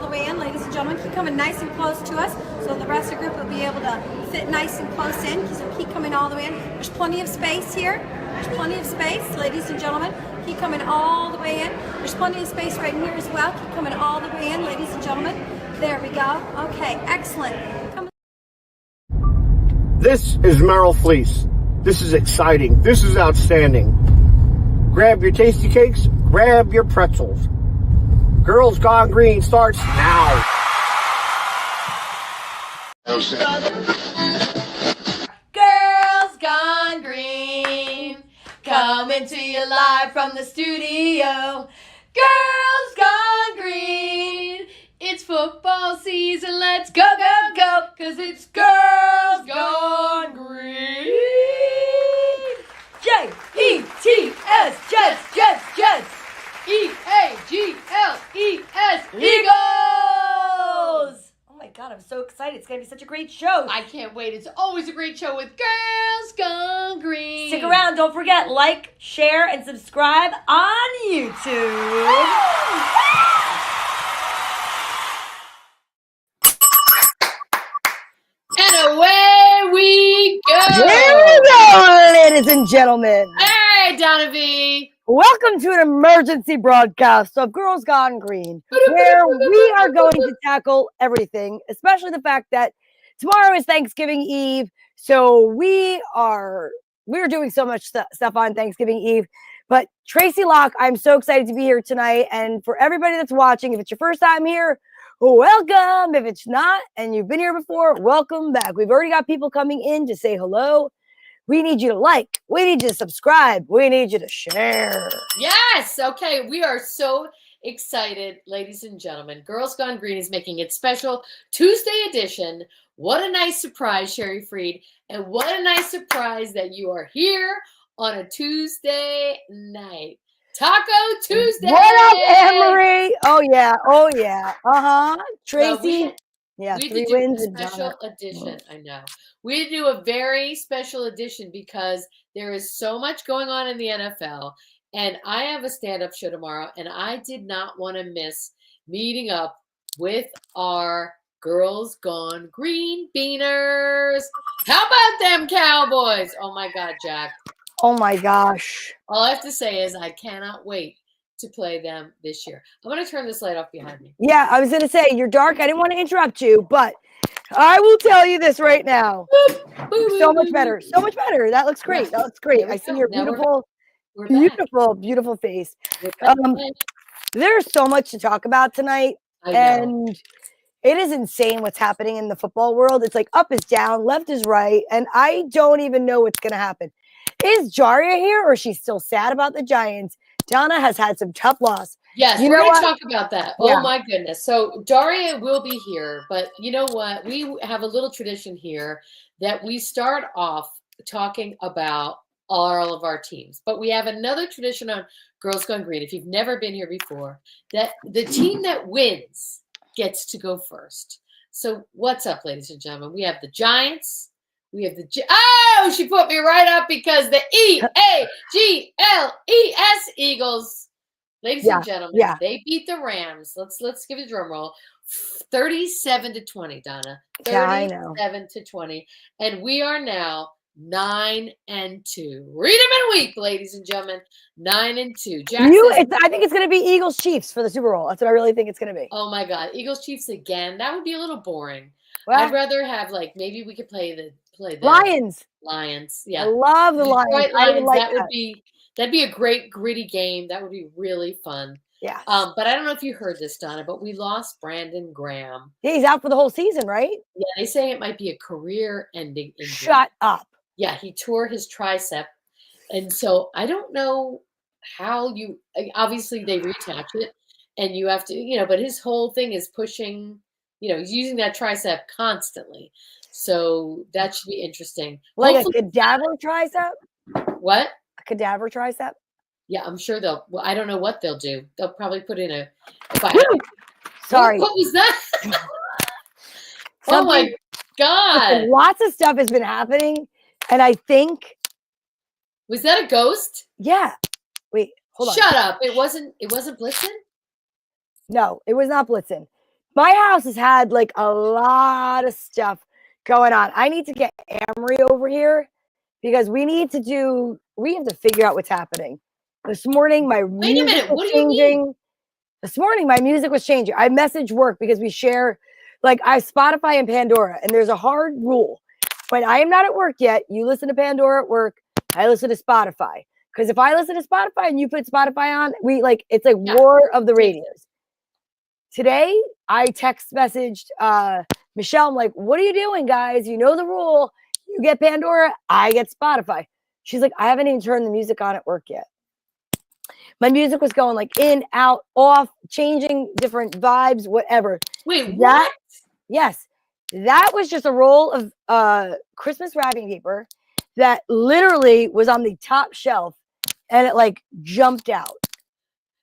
the way in, ladies and gentlemen. Keep coming nice and close to us so the rest of the group will be able to fit nice and close in. So keep coming all the way in. There's plenty of space here. There's plenty of space, ladies and gentlemen. Keep coming all the way in. There's plenty of space right here as well. Keep coming all the way in, ladies and gentlemen. There we go. Okay, excellent. This is Merrill Fleece. This is exciting. This is outstanding. Grab your tasty cakes. Grab your pretzels. Girls Gone Green starts now. Girls Gone Green, coming to you live from the studio. Girls Gone Green, it's football season, let's go, go, go, 'cause it's Girls Gone Green. J-E-T-S, Jets, Jets, Jets. E-A-G-L-E-S, Eagles. Oh my God, I'm so excited. It's going to be such a great show. I can't wait. It's always a great show with Girls Gone Green. Stick around. Don't forget, like, share, and subscribe on YouTube. And away we go. Here we go, ladies and gentlemen. Hey, Donna V. Welcome to an emergency broadcast of Girls Gone Green, where we are going to tackle everything, especially the fact that tomorrow is Thanksgiving Eve. So we're doing so much stuff on Thanksgiving Eve. But Tracy Locke, I'm so excited to be here tonight. And for everybody that's watching, if it's your first time here, welcome. If it's not, and you've been here before, welcome back. We've already got people coming in to say hello. We need you to like. We need you to subscribe. We need you to share. Yes. Okay. We are so excited, ladies and gentlemen. Girls Gone Green is making its special Tuesday edition. What a nice surprise, Sherry Freed. And what a nice surprise that you are here on a Tuesday night. Taco Tuesday. What up, Anne-Marie? Oh, yeah. Oh, yeah. Uh-huh. Tracy. We 3 do wins. a special edition. I know. We do a very special edition because there is so much going on in the NFL. And I have a stand-up show tomorrow. And I did not want to miss meeting up with our Girls Gone Green Beaners. How about them Cowboys? Oh, my God, Jack. Oh, my gosh. All I have to say is I cannot wait to play them this year. I'm going to turn this light off behind me. Yeah, I was going to say, you're dark. I didn't want to interrupt you, but I will tell you this right now. So much better. So much better. That looks great. That looks great. I see your beautiful, beautiful face. There's so much to talk about tonight. And it is insane what's happening in the football world. It's like up is down, left is right. And I don't even know what's going to happen. Is Jaria here or is she still sad about the Giants? Donna has had some tough loss. Yes, we're going to talk about that. Yeah. Oh, my goodness. So Daria will be here. But you know what? We have a little tradition here that we start off talking about all of our teams. But we have another tradition on Girls Gone Green, if you've never been here before, that the team that wins gets to go first. So what's up, ladies and gentlemen? We have the Giants. We have she put me right up because the E-A-G-L-E-S Eagles, ladies and gentlemen, they beat the Rams. Let's give it a drum roll. 37-20, Donna. 37-20. And we are now 9-2. Read them in week, ladies and gentlemen. 9-2. I think it's going to be Eagles Chiefs for the Super Bowl. That's what I really think it's going to be. Oh my God, Eagles Chiefs again. That would be a little boring. Well, I'd rather have maybe we could play the Lions. Yeah, I love the Lions. That'd be a great gritty game. That would be really fun. Yeah. But I don't know if you heard this, Donna, but we lost Brandon Graham. Yeah, he's out for the whole season, right? Yeah, they say it might be a career-ending injury. Shut up. Yeah, he tore his tricep, and so I don't know how obviously they reattach it, and you have to, but his whole thing is pushing. He's using that tricep constantly. So that should be interesting. Like hopefully, a cadaver tricep? What? A cadaver tricep? Yeah, I'm sure I don't know what they'll do. They'll probably put in Sorry. What was that? Oh my God. Lots of stuff has been happening. And I think. Was that a ghost? Yeah. Wait, hold on. Shut up. It wasn't Blitzen? No, it was not Blitzen. My house has had like a lot of stuff going on. I need to get Amory over here because we have to figure out what's happening. This morning, my Wait a music minute. was What do you mean? changing. This morning, my music was changing. I messaged work because we share, like, I Spotify and Pandora, and there's a hard rule. When I am not at work yet, you listen to Pandora at work, I listen to Spotify. Because if I listen to Spotify and you put Spotify on, it's like war of the radios. Today, I text messaged Michelle. I'm like, what are you doing, guys? You know the rule. You get Pandora, I get Spotify. She's like, I haven't even turned the music on at work yet. My music was going like in, out, off, changing different vibes, whatever. Wait, what? Yes. That was just a roll of Christmas wrapping paper that literally was on the top shelf and it like jumped out.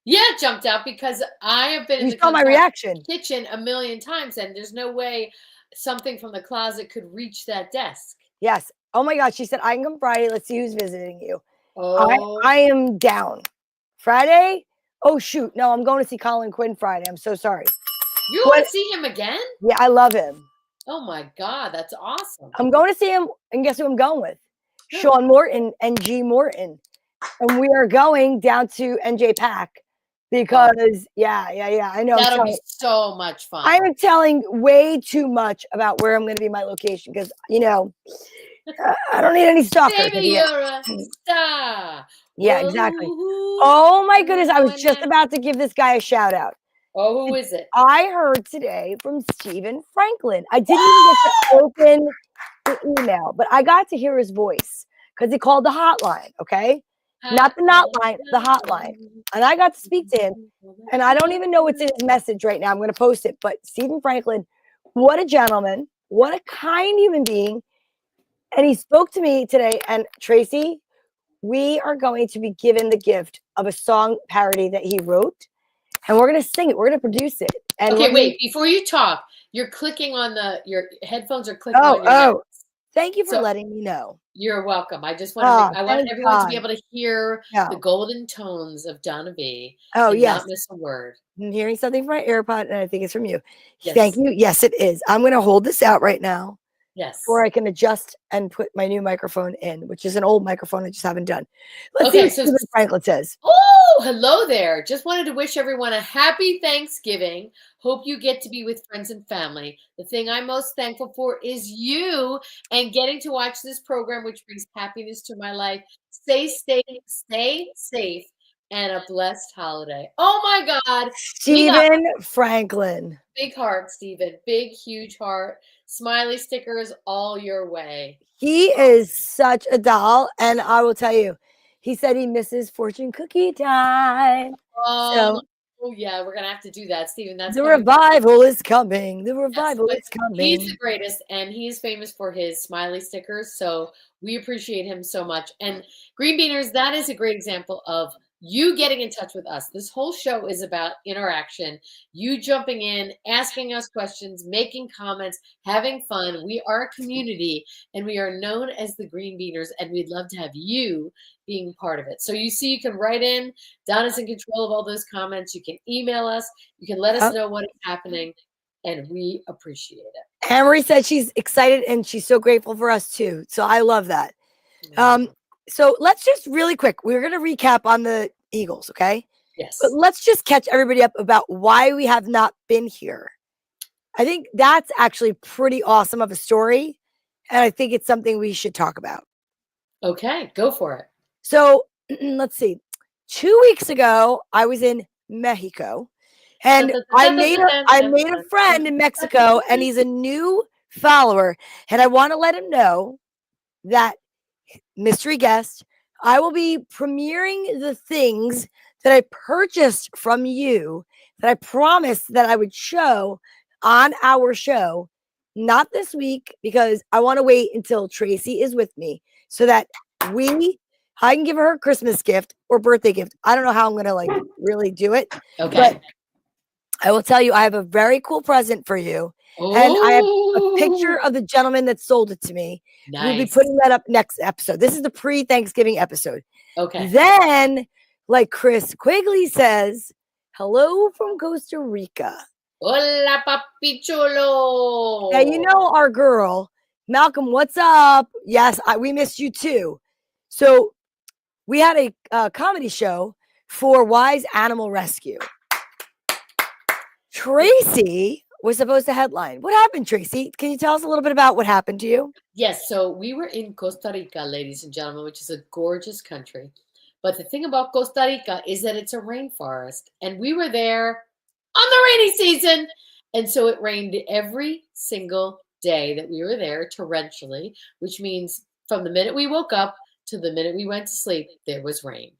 Yeah, it jumped out because I have been in the saw my reaction. kitchen a million times and there's no way something from the closet could reach that desk. Yes. Oh my God. She said, I can come Friday. Let's see who's visiting you. Oh. I am down. Friday? Oh, shoot. No, I'm going to see Colin Quinn Friday. I'm so sorry. You want to see him again? Yeah, I love him. Oh my God, that's awesome. I'm going to see him, and guess who I'm going with? Sean Morton and G. Morton. And we are going down to NJ Pack because, yeah, I know. That'll be so much fun. I'm telling way too much about where I'm going to be my location because, I don't need any stalkers. Baby, you're a star. Yeah, exactly. Oh my goodness. I was just about to give this guy a shout out. Oh, who is it? I heard today from Stephen Franklin. I didn't even get to open the email, but I got to hear his voice because he called the hotline, okay? Not the hotline, the hotline. And I got to speak to him. And I don't even know what's in his message right now. I'm going to post it. But Stephen Franklin, what a gentleman. What a kind human being. And he spoke to me today. And Tracy, we are going to be given the gift of a song parody that he wrote. And we're going to sing it. We're going to produce it. And okay, wait. Before you talk, you're clicking on your headphones are clicking on your head. Thank you for letting me know. You're welcome. I just want I want everyone to be able to hear the golden tones of Donna B. Oh, yes. Not miss a word. I'm hearing something from my AirPod, and I think it's from you. Yes. Thank you. Yes, it is. I'm going to hold this out right now. Yes. Before I can adjust and put my new microphone in, which is an old microphone I just haven't done. Let's see what Stephen Franklin says. Oh, hello there. Just wanted to wish everyone a happy Thanksgiving. Hope you get to be with friends and family. The thing I'm most thankful for is you and getting to watch this program, which brings happiness to my life. Stay safe, and a blessed holiday. Oh my God. Stephen Franklin. Big heart, Stephen. Big, huge heart. Smiley stickers all your way. He is such a doll. And I will tell you, he said he misses fortune cookie time. Oh yeah, we're going to have to do that, Stephen. That's the revival is coming. The revival is coming. He's the greatest, and he's famous for his smiley stickers. So we appreciate him so much. And Green Beaners, that is a great example of you getting in touch with us. This whole show is about interaction, you jumping in, asking us questions, making comments, having fun. We are a community, and we are known as the Green Beaners, and we'd love to have you being part of it. So you see, you can write in. Donna's in control of all those comments. You can email us. You can let us know what is happening, and we appreciate it. Amory said she's excited, and she's so grateful for us, too. So I love that. So let's just really quick, we're going to recap on the Eagles, okay? Yes. But let's just catch everybody up about why we have not been here. I think that's actually pretty awesome of a story, and I think it's something we should talk about. Okay, go for it. So let's see. 2 weeks ago, I was in Mexico, and I made a friend in Mexico, and he's a new follower, and I want to let him know that mystery guest, I will be premiering the things that I purchased from you that I promised that I would show on our show, not this week, because I want to wait until Tracy is with me so that I can give her a Christmas gift or birthday gift. I don't know how I'm going to really do it. Okay. But I will tell you, I have a very cool present for you. Ooh. And I have a picture of the gentleman that sold it to me. Nice. We'll be putting that up next episode. This is the pre-Thanksgiving episode. Okay. Then, like Chris Quigley says, hello from Costa Rica. Hola, papi chulo. Now, you know our girl, Malcolm, what's up? Yes, we missed you too. So we had a comedy show for Wise Animal Rescue. Tracy was supposed to headline. What happened, Tracy? Can you tell us a little bit about what happened to you? Yes, so we were in Costa Rica, ladies and gentlemen, which is a gorgeous country. But the thing about Costa Rica is that it's a rainforest, and we were there on the rainy season. And so it rained every single day that we were there torrentially, which means from the minute we woke up to the minute we went to sleep, there was rain.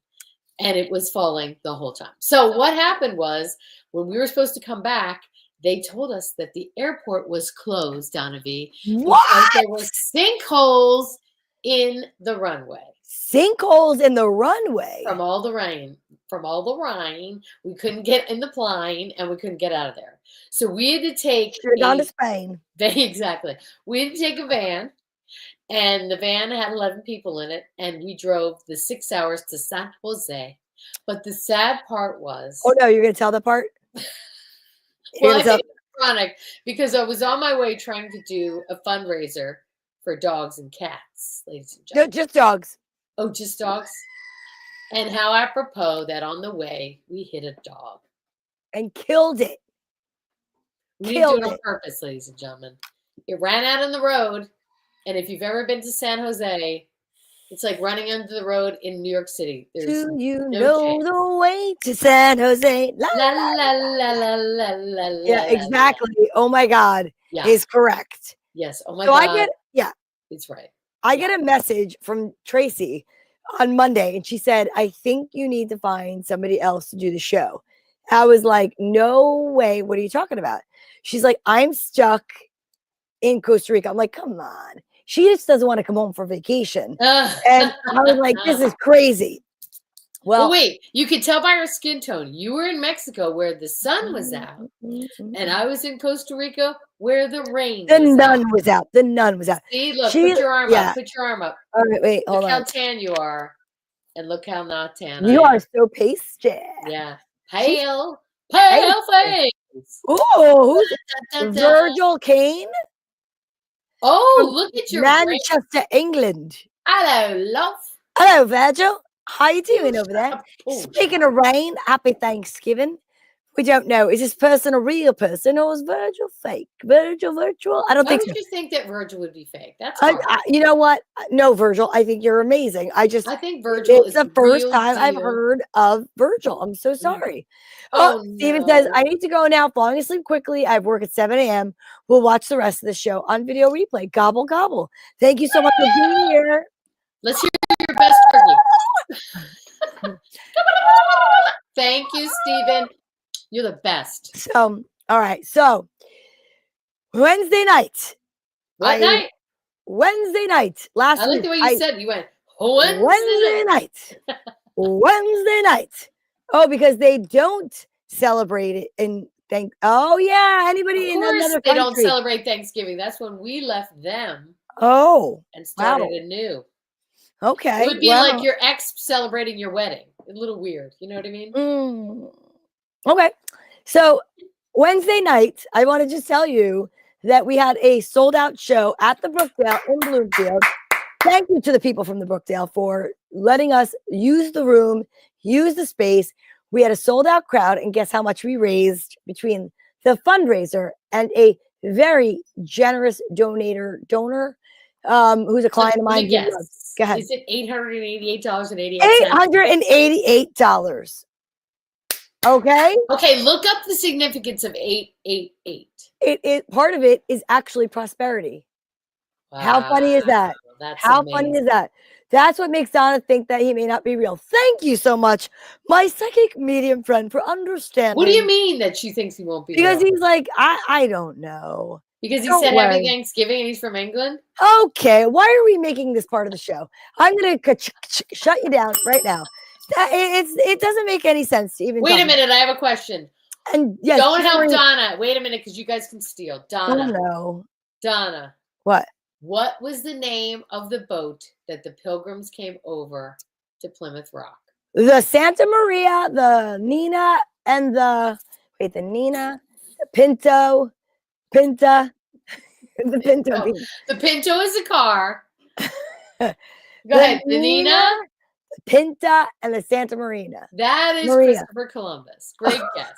And it was falling the whole time. So what happened was when we were supposed to come back, they told us that the airport was closed, Donna V, because What? there were sinkholes in the runway. Sinkholes in the runway. From all the rain. From all the rain. We couldn't get in the plane and we couldn't get out of there. So we had to take You're down to Spain. Exactly. We had to take a van, and the van had 11 people in it, and we drove the 6 hours to San Jose. But the sad part was... Oh, no, you're going to tell the part? Well, I think it's ironic because I was on my way trying to do a fundraiser for dogs and cats, ladies and gentlemen. No, just dogs. Oh, just dogs? And how apropos that on the way, we hit a dog. And killed it. We didn't do it on purpose, ladies and gentlemen. It ran out on the road, and if you've ever been to San Jose, it's like running under the road in New York City. There's Do you no know chance. the way to San Jose? La la la la la la. Yeah, exactly. Oh my God, Yeah. is correct. Yes. Oh my So God. It's right. I get a message from Tracy on Monday, and she said, I think you need to find somebody else to do the show. I was like, no way. What are you talking about? She's like, I'm stuck in Costa Rica. I'm like, come on. She just doesn't want to come home for vacation. And I was like, this is crazy. Well, wait, you could tell by her skin tone. You were in Mexico where the sun was out, and I was in Costa Rica where the rain The nun was out. The nun was out. See, look, put your arm up. Put your arm up. All right, wait, hold on. Look how tan you are, and look how not tan you are so pasty. Yeah. Pale face. Oh, Virgil Kane? Oh, look at your Manchester, England. Hello, love. Hello, Virgil. How you doing over there? Speaking of rain, happy Thanksgiving. We don't know. Is this person a real person or is Virgil fake? Virgil virtual? I don't think so. Why would you think that Virgil would be fake? That's you know what? No, Virgil. I think you're amazing. I think Virgil is the first time I've heard of Virgil. I'm so sorry. Oh, Steven says, I need to go now. Falling asleep quickly. I have work at 7 a.m. We'll watch the rest of the show on video replay. Gobble, gobble. Thank you so much for being here. Let's hear your best turkey. Thank you, Steven. You're the best. So, all right. So, Wednesday night. What night? Wednesday night. Last week. I like the way you said. You went Wednesday night. Wednesday night. Oh, because they don't celebrate it and thank. Oh yeah, anybody in another country. They don't celebrate Thanksgiving. That's when we left them. Oh, and started anew. Okay, it would be like your ex celebrating your wedding. A little weird. You know what I mean? Okay. So Wednesday night, I want to just tell you that we had a sold out show at the Brookdale in Bloomfield. Thank you to the people from the Brookdale for letting us use the room, use the space. We had a sold out crowd, and guess how much we raised between the fundraiser and a very generous donor, who's a client of mine. Yes. Go ahead. Is it $888.88? $888. Okay. Okay, look up the significance of 888. It part of it is actually prosperity. Wow. How funny is that? How amazing. Funny is that? That's what makes Donna think that he may not be real. Thank you so much, my psychic medium friend, for understanding. What do you mean that she thinks he won't be because real? He's like, I don't know. Because he said Happy Thanksgiving and he's from England? Okay, why are we making this part of the show? I'm going to shut you down right now. It doesn't make any sense to even. Wait a minute, I have a question. And yes, don't help Donna. Wait a minute, because you guys can steal. Donna. Oh no. Donna. What? What was the name of the boat that the Pilgrims came over to Plymouth Rock? The Santa Maria, the Nina, and the Nina, the Pinta. The Pinto Oh, bean. the Pinto is a car. Go The ahead, the Nina. the Pinta, and the Santa Marina. That is Maria. Christopher Columbus. Great guess.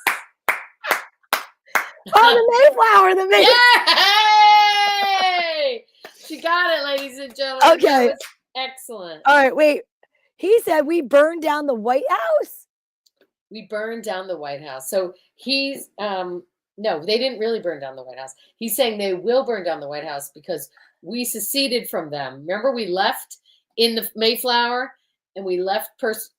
Oh, the Mayflower. The Mayflower. Yay! She got it, ladies and gentlemen. Okay. That was excellent. All right, wait. He said we burned down the White House. We burned down the White House. So he's no, they didn't really burn down the White House. He's saying they will burn down the White House because we seceded from them. Remember, we left in the Mayflower and we left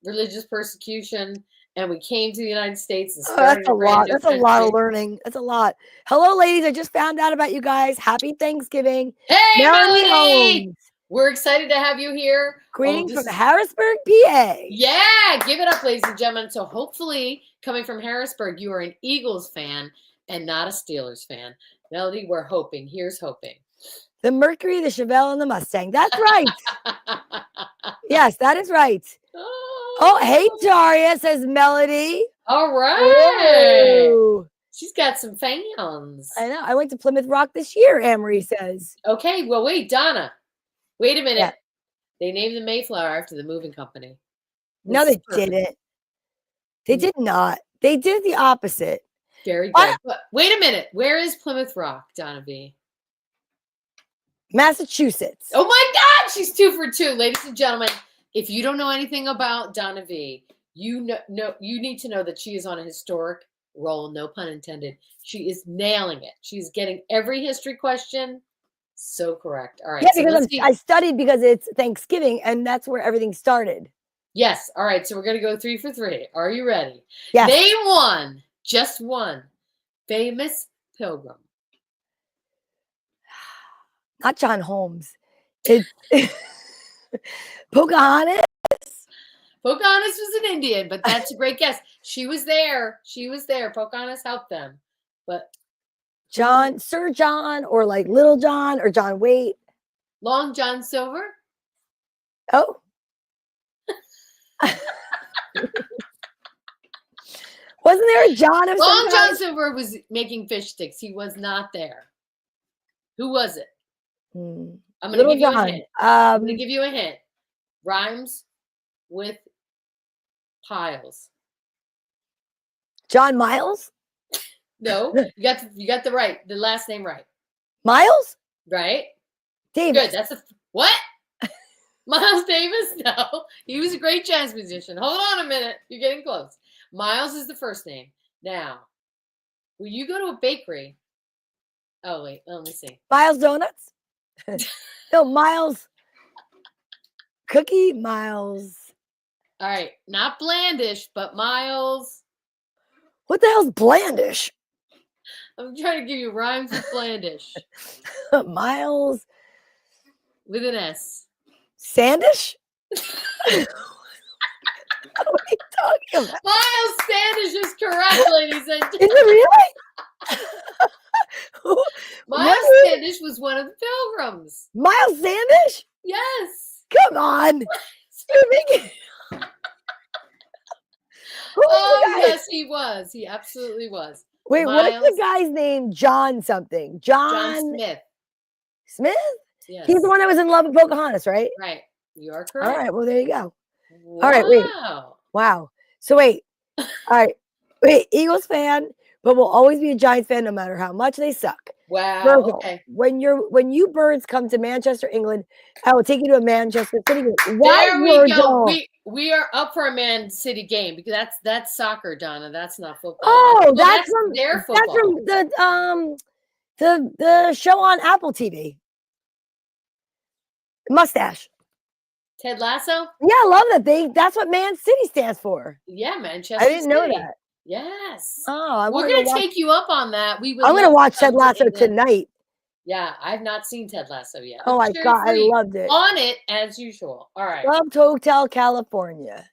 religious persecution and we came to the United States and started That's a lot. That's a lot of learning. That's a lot. Hello, ladies. I just found out about you guys. Happy Thanksgiving. Hey, Melody! Holmes. We're excited to have you here. Greetings from Harrisburg, PA. Yeah, give it up, ladies and gentlemen. So hopefully, coming from Harrisburg, you are an Eagles fan and not a Steelers fan. Melody, we're hoping. Here's hoping. The Mercury, the Chevelle, and the Mustang. That's right. Yes, that is right. Oh, hey, Daria, says Melody. All right. Whoa. She's got some fans. I know. I went to Plymouth Rock this year, Amory says. Okay, well, wait, Donna. Wait a minute. Yeah. They named the Mayflower after the moving company. No, they didn't. They did not. They did the opposite. Very good. But wait a minute. Where is Plymouth Rock, Donna V? Massachusetts. Oh my God, she's 2 for 2, ladies and gentlemen. If you don't know anything about Donna V, you need to know that she is on a historic roll. No pun intended. She is nailing it. She's getting every history question so correct. All right. Yeah, so because I studied because it's Thanksgiving and that's where everything started. Yes. All right. So we're going to go 3 for 3. Are you ready? Yes. Name one, just one famous pilgrim. Not John Holmes. It's Pocahontas. Pocahontas was an Indian, but that's a great guess. She was there. She was there. Pocahontas helped them. But Sir John, or like Little John, or John Waite. Long John Silver. Oh. Wasn't there a John of Long John Silver was making fish sticks. He was not there. Who was it? I'm going to give you a hint. I'm going to give you a hint. Rhymes with piles. John Miles? No, you got the last name right. Miles? Right? Davis. Good. That's what? Miles Davis? No. He was a great jazz musician. Hold on a minute. You're getting close. Miles is the first name. Now, when you go to a bakery, oh wait, let me see. Miles Donuts? No, Miles Cookie Miles. All right, not Blandish, but Miles. What the hell's Blandish? I'm trying to give you rhymes with Blandish. Miles with an S. Sandish? What are you talking about? Miles Standish is correct, ladies and gentlemen. Is it really? Miles Standish was one of the pilgrims. Miles Standish? Yes. Come on. You're making... Oh, yes, he was. He absolutely was. Wait, Miles... what's the guy's name? John something. John Smith. Smith? Yes. He's the one that was in love with Pocahontas, right? Right. You are correct. All right. Well, there you go. Wow. All right. Wait. Wow. So wait. All right. Wait. Eagles fan, but will always be a Giants fan no matter how much they suck. Wow. Virgil, okay. When you birds come to Manchester, England, I will take you to a Manchester City game. There we go. We are up for a Man City game because that's soccer, Donna. That's not football. Oh, that's from their football. That's from the show on Apple TV. Mustache. Ted Lasso? Yeah, I love that. That's what Man City stands for. Yeah, Manchester I didn't know that. Yes. Oh, we're going to take you up on that. I'm going to watch Ted Lasso tonight. Yeah, I've not seen Ted Lasso yet. Oh my God, I loved it. On it as usual. All right. Loved Hotel California.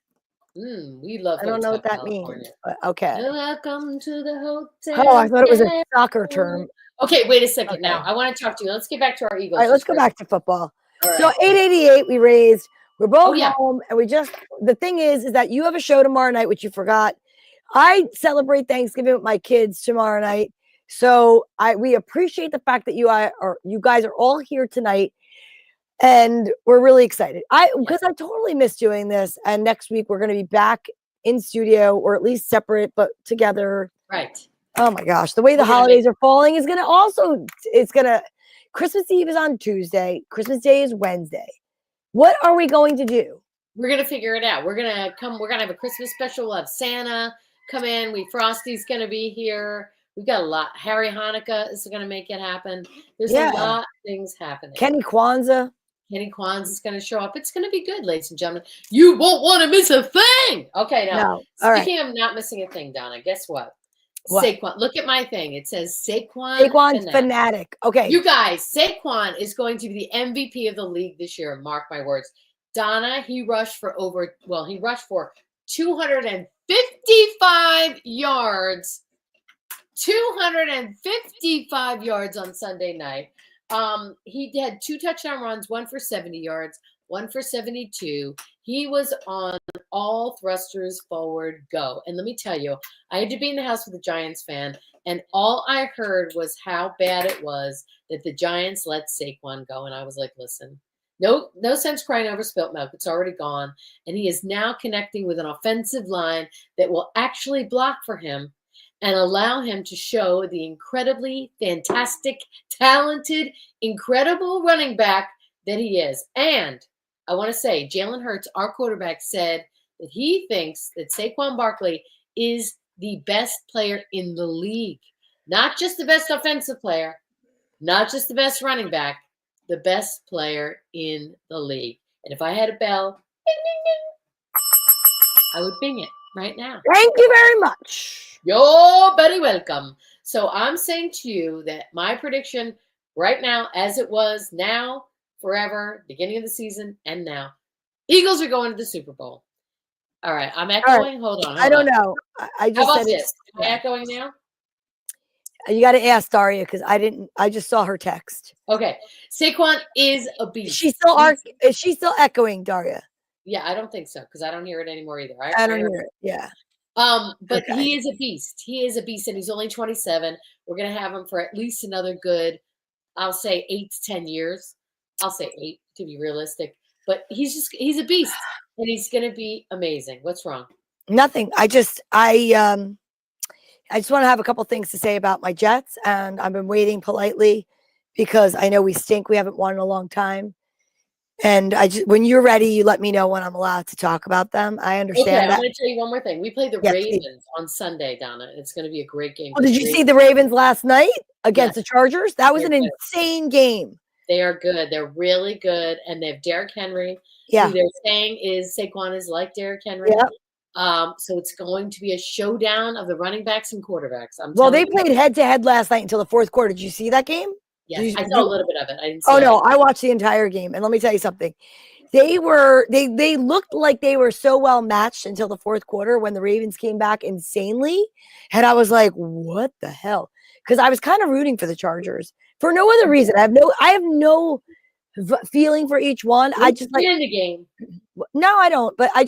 We love I don't know what that California. means. But okay. Welcome to the hotel. Oh, I thought it was a soccer term. Okay, wait a second. Okay. Now, I want to talk to you. Let's get back to our Eagles. All right, let's go back to football. Right. So 888 we raised. We're both home, and the thing is that you have a show tomorrow night, which you forgot. I celebrate Thanksgiving with my kids tomorrow night. So we appreciate the fact that you guys are all here tonight, and we're really excited. Because I totally miss doing this, and next week we're going to be back in studio, or at least separate but together. Right. Oh my gosh, the way the holidays are falling is going to Christmas Eve is on Tuesday, Christmas Day is Wednesday. What are we going to do? We're going to figure it out. We're going to have a Christmas special. We'll have Santa come in. Frosty's going to be here. We've got a lot. Harry Hanukkah is going to make it happen. There's a lot of things happening. Kenny Kwanzaa is going to show up. It's going to be good, ladies and gentlemen. You won't want to miss a thing. Okay, now, speaking of not missing a thing, Donna, guess what? Saquon. Look at my thing. It says Saquon's fanatic. Okay. You guys, Saquon is going to be the MVP of the league this year. Mark my words. Donna, he rushed for 255 yards. 255 yards on Sunday night. He had 2 touchdown runs, one for 70 yards, one for 72. He was on all thrusters forward go. And let me tell you, I had to be in the house with a Giants fan, and all I heard was how bad it was that the Giants let Saquon go. And I was like, listen, no sense crying over spilt milk. It's already gone. And he is now connecting with an offensive line that will actually block for him and allow him to show the incredibly fantastic, talented, incredible running back that he is. And I want to say, Jalen Hurts, our quarterback, said that he thinks that Saquon Barkley is the best player in the league. Not just the best offensive player, not just the best running back, the best player in the league. And if I had a bell, ding, ding, ding, I would bing it right now. Thank you very much. You're very welcome. So I'm saying to you that my prediction right now, as it was now, forever, beginning of the season, and now, Eagles are going to the Super Bowl. All right, I'm echoing. Hold on. I don't know. I just How about said this? Am I echoing now? You got to ask Daria because I just saw her text. Okay, Saquon is a beast. Is she still echoing, Daria? Yeah, I don't think so because I don't hear it anymore either. I don't hear it. Yeah. But he is a beast. He is a beast, and he's only 27. We're gonna have him for at least another good, I'll say 8 to 10 years. I'll say 8 to be realistic. But he's a beast, and he's gonna be amazing. What's wrong? Nothing. I just want to have a couple things to say about my Jets, and I've been waiting politely because I know we stink. We haven't won in a long time. And when you're ready, you let me know when I'm allowed to talk about them. I understand. Okay, I'm going to tell you one more thing. We play the Ravens on Sunday, Donna. It's going to be a great game. Well, did you see the Ravens last night against the Chargers? That was an insane game. They are good. They're really good. And they have Derrick Henry. Yeah. Who they're saying is Saquon is like Derrick Henry. Yeah. So it's going to be a showdown of the running backs and quarterbacks. They played head-to-head last night until the fourth quarter. Did you see that game? Yes, I saw a little bit of it. I didn't see I watched the entire game. And let me tell you something. They looked like they were so well matched until the fourth quarter when the Ravens came back insanely. And I was like, what the hell? Because I was kind of rooting for the Chargers for no other reason. I have no feeling for each one. I just like in the game. No, I don't. But I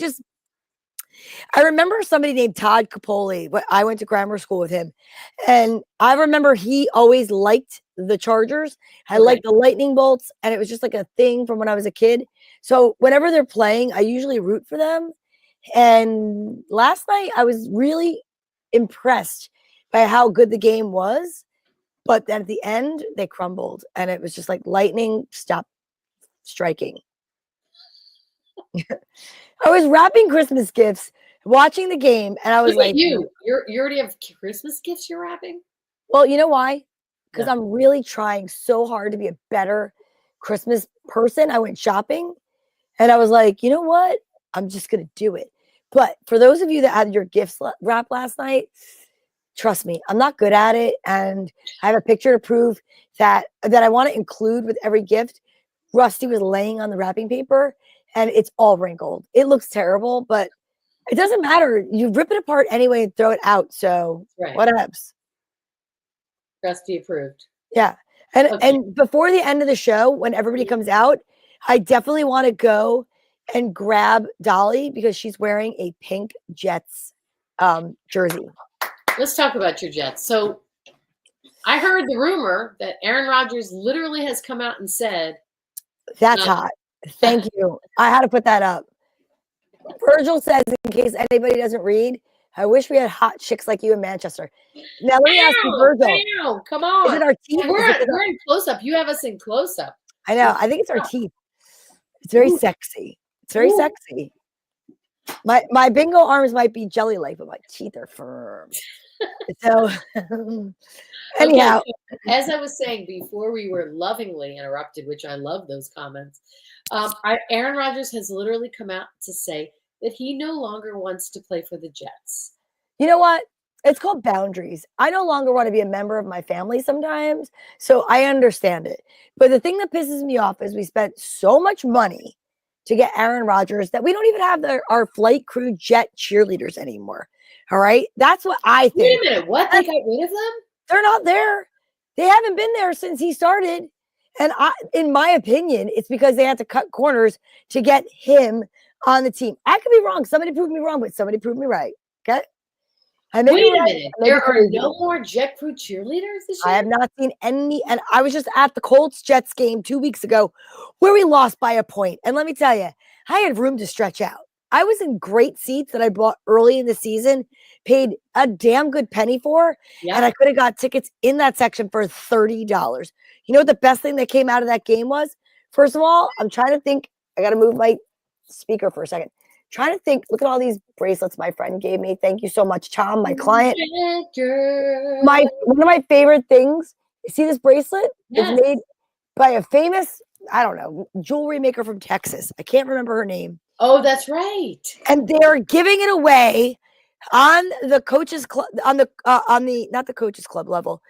remember somebody named Todd Capoli. I went to grammar school with him. And I remember he always liked the Chargers. I liked the lightning bolts. And it was just like a thing from when I was a kid. So whenever they're playing, I usually root for them. And last night, I was really impressed by how good the game was. But then at the end, they crumbled. And it was just like lightning stopped striking. I was wrapping Christmas gifts, watching the game, and I was like, you already have Christmas gifts you're wrapping? Well, you know why? Because I'm really trying so hard to be a better Christmas person. I went shopping, and I was like, you know what? I'm just going to do it. But for those of you that had your gifts wrapped last night, trust me, I'm not good at it, and I have a picture to prove that I want to include with every gift. Rusty was laying on the wrapping paper, and it's all wrinkled. It looks terrible, but it doesn't matter. You rip it apart anyway and throw it out. So what else? Rusty approved. Yeah. And before the end of the show, when everybody comes out, I definitely want to go and grab Dolly because she's wearing a pink Jets jersey. Let's talk about your Jets. So I heard the rumor that Aaron Rodgers literally has come out and said, That's hot. Thank you. I had to put that up. Virgil says, in case anybody doesn't read, I wish we had hot chicks like you in Manchester. Now, let me ask you, Virgil. Come on. Is it our teeth? We're in close-up. You have us in close-up. I know. I think it's our teeth. It's very sexy. It's very sexy. My bingo arms might be jelly-like, but my teeth are firm. So, anyhow. Okay, as I was saying before we were lovingly interrupted, which I love those comments, Aaron Rodgers has literally come out to say that he no longer wants to play for the Jets. You know what? It's called boundaries. I no longer want to be a member of my family sometimes, so I understand it. But the thing that pisses me off is we spent so much money to get Aaron Rodgers that we don't even have our flight crew jet cheerleaders anymore. All right? That's what I think. Wait a minute. What? They got rid of them? They're not there. They haven't been there since he started. And in my opinion, it's because they had to cut corners to get him on the team. I could be wrong. Somebody proved me wrong, but somebody proved me right. Okay? Wait a minute. There are no more jet crew cheerleaders this year? I have not seen any. And I was just at the Colts-Jets game 2 weeks ago where we lost by a point. And let me tell you, I had room to stretch out. I was in great seats that I bought early in the season, paid a damn good penny for, and I could have got tickets in that section for $30. You know what the best thing that came out of that game was? First of all, I'm trying to think. I got to move my speaker for a second. Trying to think. Look at all these bracelets my friend gave me. Thank you so much, Tom, my client. One of my favorite things. See this bracelet? Yes. It's made by a famous, I don't know, jewelry maker from Texas. I can't remember her name. Oh, that's right. And they're giving it away on the coaches club, on the not the coaches club level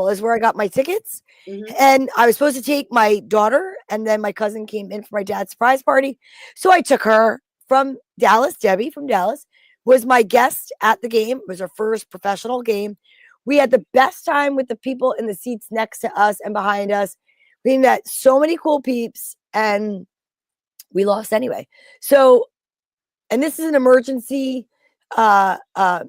is where I got my tickets. Mm-hmm. And I was supposed to take my daughter, and then my cousin came in for my dad's surprise party. So I took her from Dallas. Debbie from Dallas was my guest at the game. It was her first professional game. We had the best time with the people in the seats next to us and behind us. We met so many cool peeps, and we lost anyway. So, and this is an emergency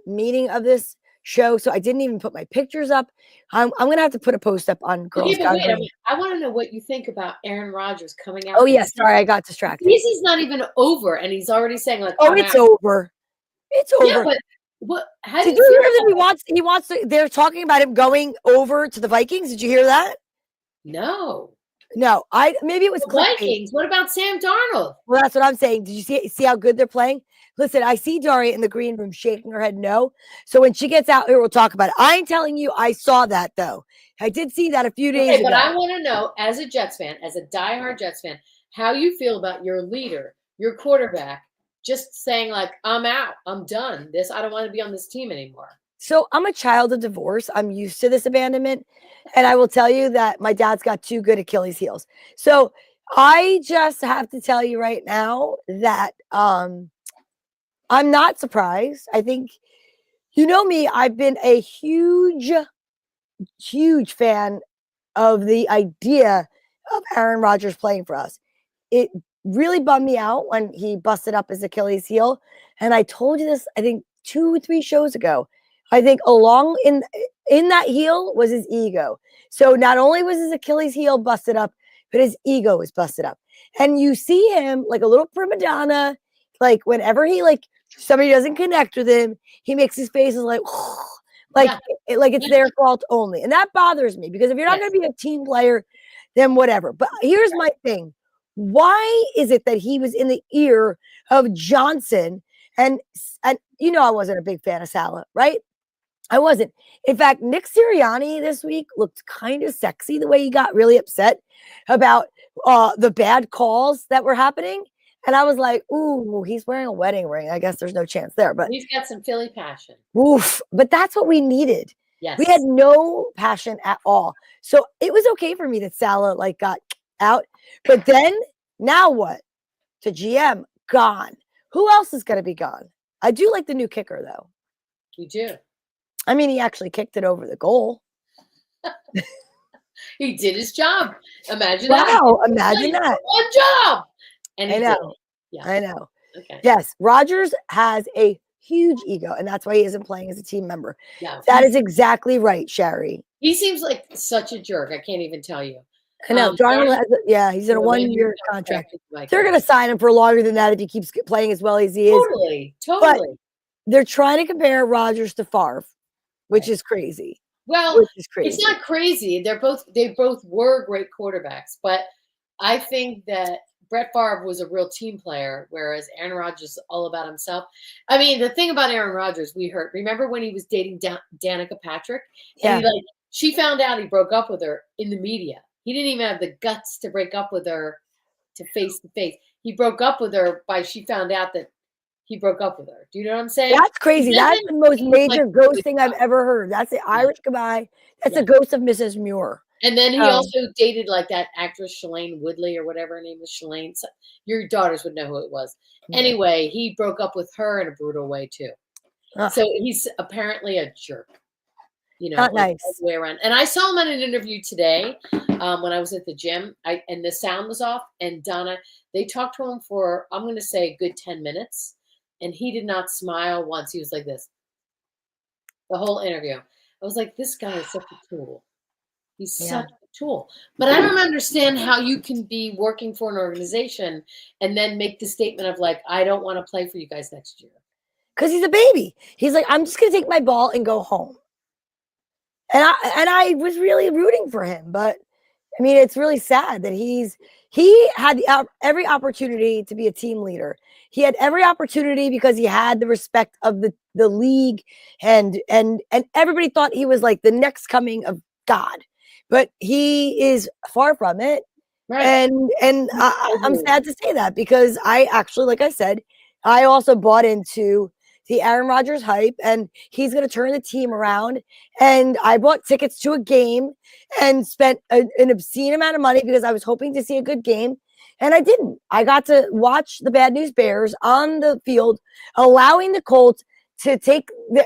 meeting of this show, so I didn't even put my pictures up. I'm gonna have to put a post up on Girls. Okay, but wait, I want to know what you think about Aaron Rodgers coming out. Oh yes, sorry, I got distracted. Season's not even over, and he's already saying like, "Oh, it's over. It's over." Yeah, but what? How did you hear that he wants to? They're talking about him going over to the Vikings. Did you hear that? No. Maybe it was Vikings. What about Sam Darnold? Well, that's what I'm saying. Did you see how good they're playing? Listen, I see Daria in the green room shaking her head no. So when she gets out here, we'll talk about it. I ain't telling you I saw that, though. I did see that a few days ago. But I want to know, as a Jets fan, as a diehard Jets fan, how you feel about your leader, your quarterback, just saying like, I'm out. I'm done. I don't want to be on this team anymore. So I'm a child of divorce. I'm used to this abandonment. And I will tell you that my dad's got 2 good Achilles heels. So I just have to tell you right now that I'm not surprised. I think, you know me, I've been a huge fan of the idea of Aaron Rodgers playing for us. It really bummed me out when he busted up his Achilles heel. And I told you this, I think 2 or 3 shows ago. I think along in that heel was his ego. So not only was his Achilles heel busted up, but his ego was busted up. And you see him like a little prima donna, like whenever he somebody doesn't connect with him, he makes his faces like it's their fault only. And that bothers me because if you're not going to be a team player, then whatever. But here's my thing. Why is it that he was in the ear of Johnson? And you know I wasn't a big fan of Salah, right? I wasn't. In fact, Nick Sirianni this week looked kind of sexy the way he got really upset about the bad calls that were happening. And I was like, ooh, he's wearing a wedding ring. I guess there's no chance there. But he's got some Philly passion. Oof. But that's what we needed. Yes. We had no passion at all. So it was okay for me that Salah got out. But then now what? To GM, gone. Who else is going to be gone? I do like the new kicker, though. You do? I mean, he actually kicked it over the goal. He did his job. Imagine that. Wow, imagine that. One job. And I know. Yeah. I know. Okay. Yes, Rodgers has a huge ego, and that's why he isn't playing as a team member. Yeah. That is exactly right, Sherry. He seems like such a jerk. I can't even tell you. I know. Darnold he's in a 1-year contract. They're going to sign him for longer than that if he keeps playing as well as he is. Totally. But they're trying to compare Rodgers to Favre, which is crazy. Well, it's not crazy. They both were great quarterbacks, but I think that Brett Favre was a real team player, whereas Aaron Rodgers is all about himself. I mean, the thing about Aaron Rodgers, remember when he was dating Danica Patrick? And she found out he broke up with her in the media. He didn't even have the guts to break up with her to face. He broke up with her she found out that he broke up with her. Do you know what I'm saying? That's crazy. That's the most major ghost thing I've ever heard. That's the Irish goodbye. That's the ghost of Mrs. Muir. And then he also dated like that actress Shailene Woodley or whatever her name is, Shailene. So your daughters would know who it was. Anyway, he broke up with her in a brutal way too. So he's apparently a jerk. Not nice. All the way around. And I saw him on an interview today when I was at the gym. And the sound was off. And Donna, they talked to him for, I'm going to say, a good 10 minutes. And he did not smile once. He was like this. The whole interview. I was like, this guy is such a tool. He's such a tool. But I don't understand how you can be working for an organization and then make the statement of like, I don't want to play for you guys next year. Because he's a baby. He's like, I'm just going to take my ball and go home. And I was really rooting for him. But, I mean, it's really sad that he had every opportunity to be a team leader. He had every opportunity because he had the respect of the league. And everybody thought he was like the next coming of God. But he is far from it. Right. And I'm sad to say that because I actually, like I said, I also bought into the Aaron Rodgers hype and he's going to turn the team around. And I bought tickets to a game and spent an obscene amount of money because I was hoping to see a good game. And I didn't. I got to watch the Bad News Bears on the field, allowing the Colts to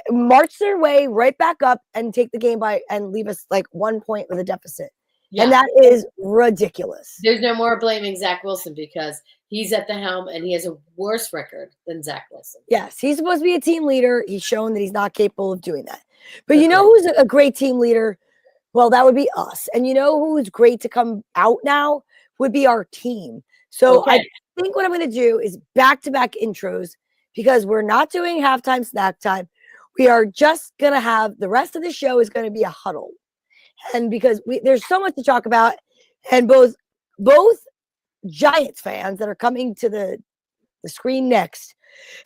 march their way right back up and take the game and leave us like 1 point with a deficit. Yeah. And that is ridiculous. There's no more blaming Zach Wilson because he's at the helm and he has a worse record than Zach Wilson. Yes, he's supposed to be a team leader. He's shown that he's not capable of doing that. But you know who's a great team leader? Well, that would be us. And you know who's great to come out now would be our team. So I think what I'm going to do is back-to-back intros because we're not doing halftime snack time. We are just going to have the rest of the show is going to be a huddle. And because there's so much to talk about, and both Giants fans that are coming to the screen next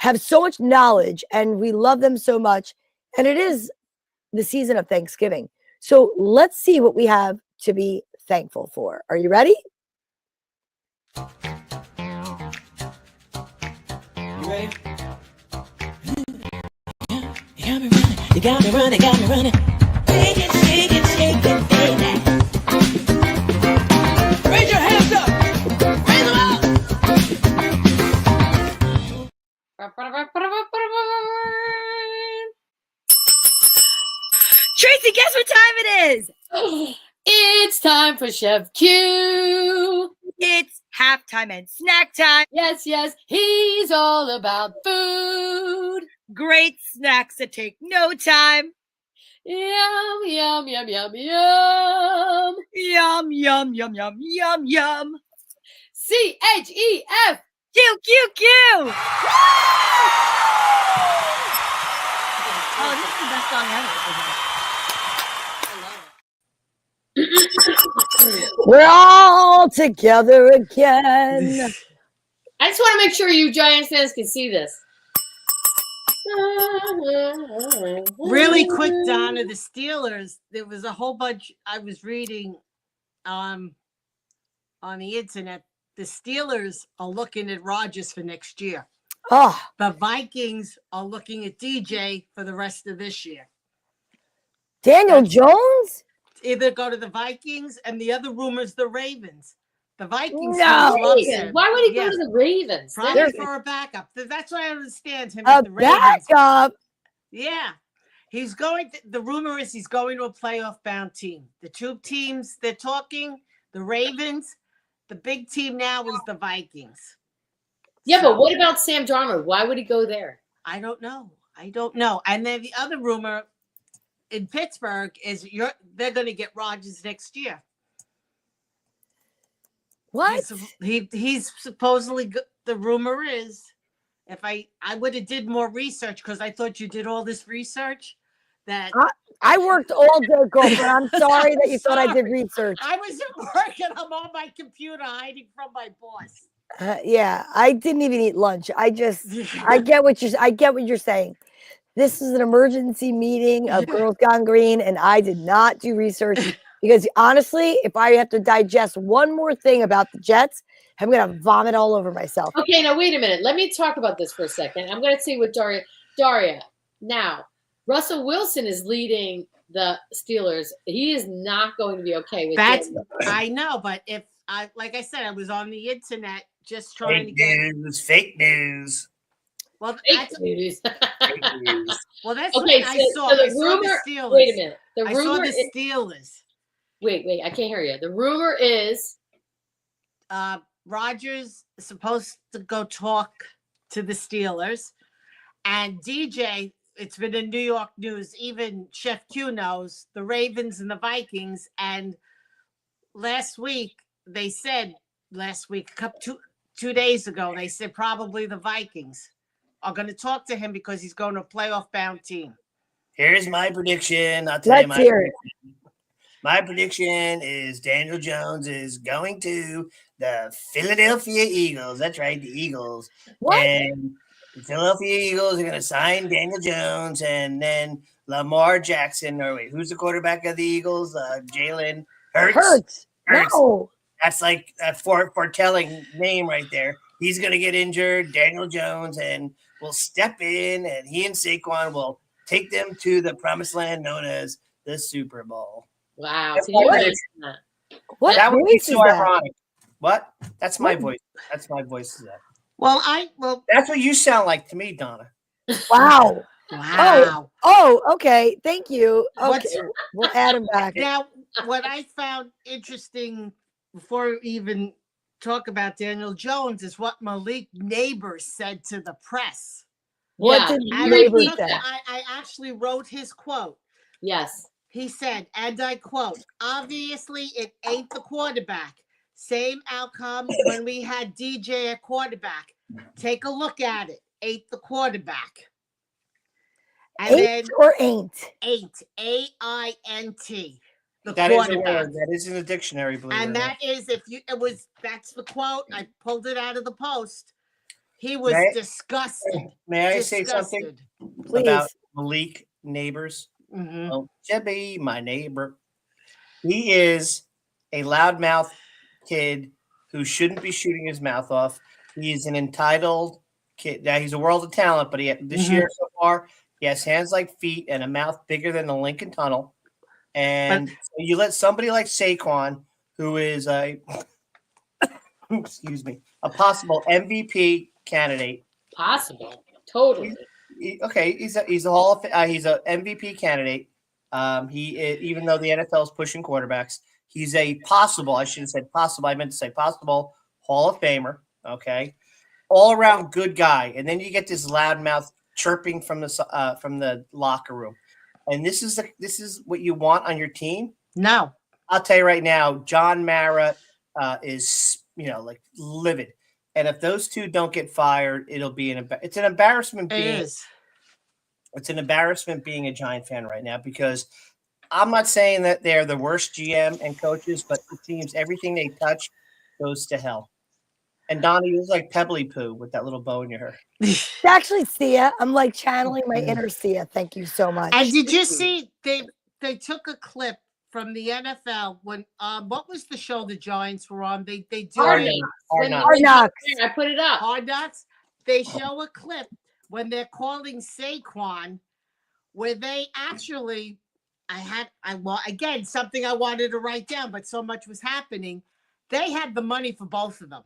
have so much knowledge, and we love them so much. And it is the season of Thanksgiving. So let's see what we have to be thankful for. Are you ready? You ready? You got me running, got me running. Shake it, shake it, shake it, baby. Raise your hands up. Raise them up. Tracy, guess what time it is? It's time for Chef Q. It's halftime and snack time. Yes, yes, he's all about food. Great snacks that take no time. Yum, yum, yum, yum, yum. Yum, yum, yum, yum, yum, yum. CHEF. Q, Q, Q. Oh, this is the best song ever. We're all together again. I just want to make sure you Giants fans can see this. Really quick, Donna, the Steelers, there was a whole bunch I was reading on the internet. The Steelers are looking at Rodgers for next year. Oh, The Vikings are looking at DJ for the rest of this year. Daniel Jones? Either go to the Vikings, and the other rumor is the Ravens. The Vikings. No. loves him. Why would he go to the Ravens? Probably for a backup. That's why I understand him. A with the Ravens. backup? Yeah. He's going to, the rumor is he's going to a playoff bound team. The two teams they're talking, the Ravens, the big team now is the Vikings. Yeah, but what about Sam Darnold? Why would he go there? I don't know. And then the other rumor, in Pittsburgh is they're going to get Rodgers next year. What? He's supposedly the rumor is, if I would have did more research because I thought you did all this research. That I worked all day, girlfriend. I'm sorry that you thought I did research. I was working. I'm on my computer hiding from my boss. Yeah, I didn't even eat lunch. I get what you're saying. This is an emergency meeting of Girls Gone Green, and I did not do research because honestly, if I have to digest one more thing about the Jets, I'm gonna vomit all over myself. Okay, now wait a minute. Let me talk about this for a second. I'm going to see what Daria. Now, Russell Wilson is leading the Steelers. He is not going to be okay with that. I know, but like I said, I was on the internet just trying to get fake news. Well, fake news. Well, that's okay. What So, I saw. so the I saw rumor. the Steelers. Wait a minute. I saw the Steelers. Wait. I can't hear you. The rumor is Rodgers is supposed to go talk to the Steelers, and DJ. It's been in New York news. Even Chef Q knows the Ravens and the Vikings. And last week, two days ago, they said probably the Vikings are going to talk to him because he's going to a playoff bound team. Here's my prediction. I'll tell you my prediction. My prediction is Daniel Jones is going to the Philadelphia Eagles. That's right, the Eagles. What? And the Philadelphia Eagles are going to sign Daniel Jones, and then Lamar Jackson. Or wait, who's the quarterback of the Eagles? Jalen Hurts. No. That's like that foretelling name right there. He's going to get injured. Daniel Jones and will step in, and he and Saquon will take them to the promised land known as the Super Bowl. Wow. That's that. What? That would be so that? ironic. What? That's my voice. That's my voice. Well, that's what you sound like to me, Donna. Wow. Wow. Oh, okay. Thank you. Okay. We'll add him back. Now, what I found interesting before we even talk about Daniel Jones is what Malik Neighbors said to the press. What did Neighbors say? I actually wrote his quote. Yes. He said, and I quote, obviously it ain't the quarterback. Same outcome when we had DJ at quarterback. Take a look at it. Ain't the quarterback. And ain't or ain't? Ain't. A-I-N-T. That is a word. That is in the dictionary. And that is, that's the quote. I pulled it out of the Post. He was disgusted. May I say something about Malik Neighbors? Mm-hmm. Oh, Jebby, my neighbor. He is a loudmouth kid who shouldn't be shooting his mouth off. He's an entitled kid. Now, he's a world of talent, but this year so far, he has hands like feet and a mouth bigger than the Lincoln Tunnel. And so you let somebody like Saquon, who is a possible MVP candidate. Possible, totally. He's a he's a MVP candidate. Even though the NFL is pushing quarterbacks, he's a possible. I should have said possible. I meant to say possible Hall of Famer. Okay, all around good guy. And then you get this loudmouth chirping from the locker room. And this is what you want on your team? No. I'll tell you right now, John Mara is like livid. And if those two don't get fired, it's an embarrassment. It's an embarrassment being a Giant fan right now, because I'm not saying that they're the worst GM and coaches, but it seems everything they touch goes to hell. And Donnie, you look like Pebbly Poo with that little bow in your hair. It's actually Sia. I'm like channeling my inner Sia. Thank you so much. And did you see they took a clip from the NFL when what was the show the Giants were on? They do Hard Knocks. I put it up. Hard Knocks. They show a clip when they're calling Saquon, where they actually again something I wanted to write down, but so much was happening. They had the money for both of them.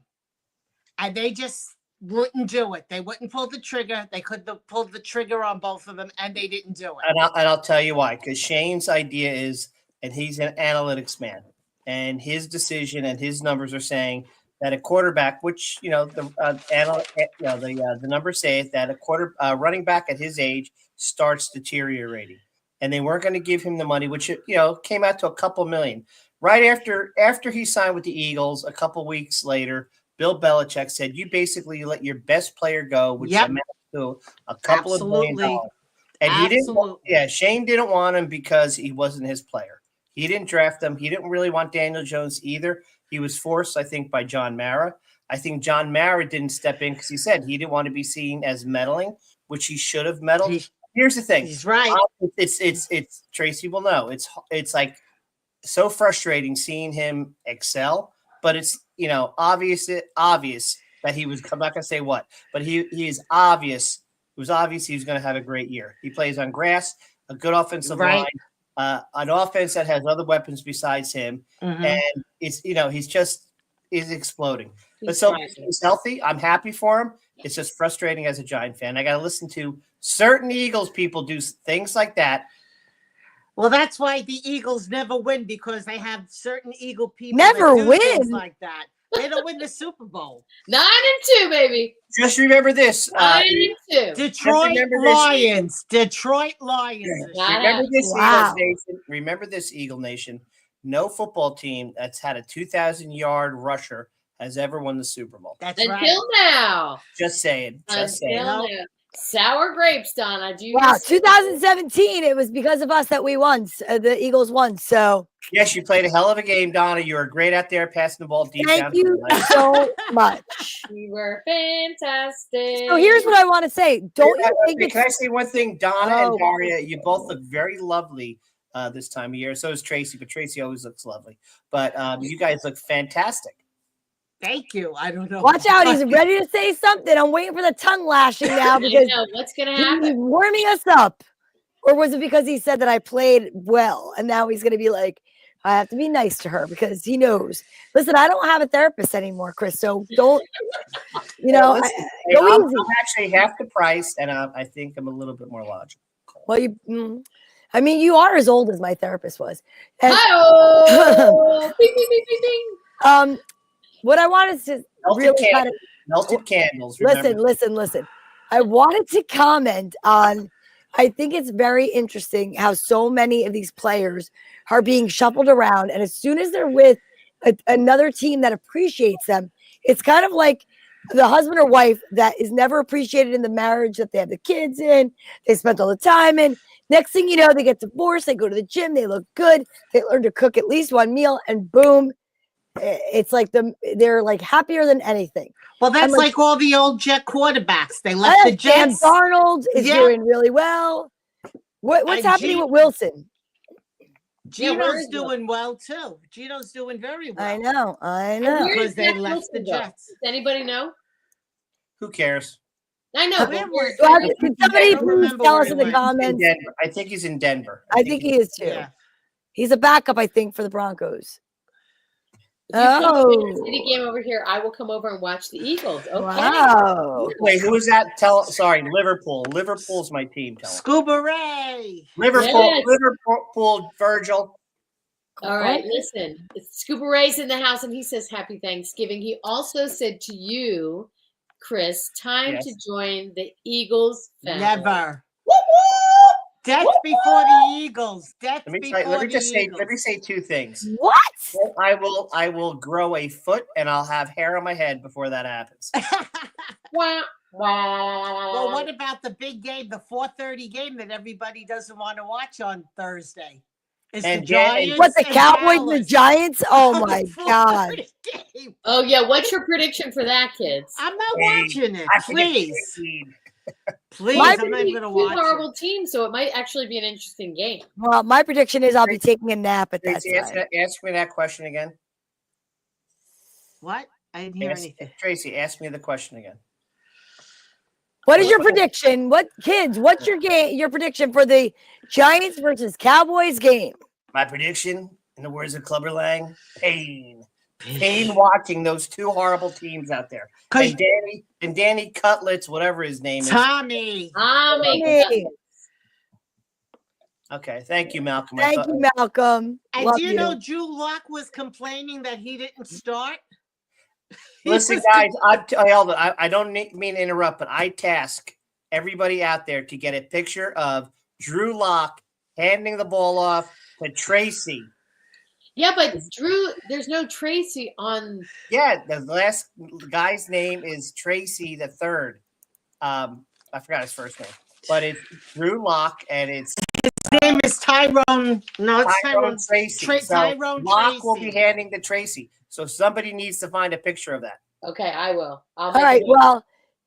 And they just wouldn't do it. They wouldn't pull the trigger. They could have pulled the trigger on both of them, and they didn't do it. And I'll tell you why. Because Shane's idea is, and he's an analytics man, and his decision and his numbers are saying that a quarterback, which the numbers say that a running back at his age starts deteriorating. and they weren't going to give him the money, which came out to a couple million. Right after he signed with the Eagles, a couple weeks later, Bill Belichick said, "You basically let your best player go, which amounts to a couple of $1 billion." And he didn't. Yeah, Shane didn't want him because he wasn't his player. He didn't draft him. He didn't really want Daniel Jones either. He was forced, I think, by John Mara. I think John Mara didn't step in because he said he didn't want to be seen as meddling, which he should have meddled. Here's the thing. He's right. It's Tracy will know. It's like so frustrating seeing him excel, but it's obvious that he was. I'm not gonna say what, but he is obvious. It was obvious he was going to have a great year. He plays on grass, a good offensive line, an offense that has other weapons besides him, and it's he's exploding. He's healthy. I'm happy for him. It's just frustrating as a Giant fan. I got to listen to certain Eagles people do things like that. Well, that's why the Eagles never win, because they have certain Eagle people never that do win things like that. They don't win the Super Bowl. 9-2, baby. Just remember this. 9-2. Detroit Lions. Detroit Lions. Remember this, Eagles Nation. Remember this, Eagle Nation. No football team that's had a 2,000-yard rusher has ever won the Super Bowl. That's Until now. Just saying. Now. Sour grapes, Donna. Wow, 2017. It was because of us that we won. The Eagles won. So yes, you played a hell of a game, Donna. You were great out there passing the ball deep. Thank you so much. You were fantastic. So here's what I want to say. Don't you think? Can I say one thing, Donna and Daria? You both look very lovely this time of year. So does Tracy, but Tracy always looks lovely. But you guys look fantastic. Thank you. I don't know. Watch out. He's ready to say something. I'm waiting for the tongue lashing now because what's going to happen? He's warming us up. Or was it because he said that I played well and now he's going to be like, I have to be nice to her because he knows. Listen, I don't have a therapist anymore, Chris. So don't, go easy. I'm actually half the price, and I think I'm a little bit more logical. Well, you are as old as my therapist was. And, bing, bing, bing, bing, bing. What I wanted to melted candles. Listen. I wanted to comment on. I think it's very interesting how so many of these players are being shuffled around, and as soon as they're with another team that appreciates them, it's kind of like the husband or wife that is never appreciated in the marriage that they have the kids in. They spent all the time in. Next thing you know, they get divorced. They go to the gym. They look good. They learn to cook at least one meal, and boom. It's like they're like happier than anything. Well, that's like all the old Jet quarterbacks. They left the Jets. Sam Darnold is doing really well. What's happening with Wilson? Gino's doing well too. Gino's doing very well. I know. Because they left the Jets. Does anybody know? Who cares? I know. Can somebody please tell us in the comments? I think he's in Denver. I think he is too. Yeah. He's a backup, I think, for the Broncos. City game over here. I will come over and watch the Eagles. Okay. Wow. Wait, who is that? Sorry, Liverpool. Liverpool's my team. Scuba Ray. Liverpool, Virgil. All right, listen. Scuba Ray's in the house, and he says Happy Thanksgiving. He also said to you, Chris, time to join the Eagles family. Never. Death before the Eagles. Let me say two things. What? I will grow a foot and I'll have hair on my head before that happens. Well, what about the big game, the 4:30 game that everybody doesn't want to watch on Thursday? The Giants. What, the Cowboys and the Giants? Oh my God. Game. Oh yeah, what's your prediction for that, kids? I'm not watching it. Please. Please, I'm not going to watch it. Horrible team, so it might actually be an interesting game. Well, my prediction is I'll be taking a nap at that time. Ask me that question again. What? I didn't hear anything. Tracy, ask me the question again. What is your prediction? What's your prediction for the Giants versus Cowboys game? My prediction, in the words of Clubber Lang, pain. Pain watching those two horrible teams out there. And Danny Cutlets, whatever his name is. Tommy. Okay, thank you, Malcolm. Thank you, Malcolm. And do you know Drew Lock was complaining that he didn't start? Listen, guys, I don't mean to interrupt, but I task everybody out there to get a picture of Drew Lock handing the ball off to Tracy. Yeah, but Drew, there's no Tracy on. Yeah, the last guy's name is Tracy the third. I forgot his first name, but it's Drew Lock, and it's His name is Tyrone. No, it's Tyrone Tracy. So Tyrone Lock will be Tracy. handing to Tracy. So somebody needs to find a picture of that. Okay, I will. All right. Well,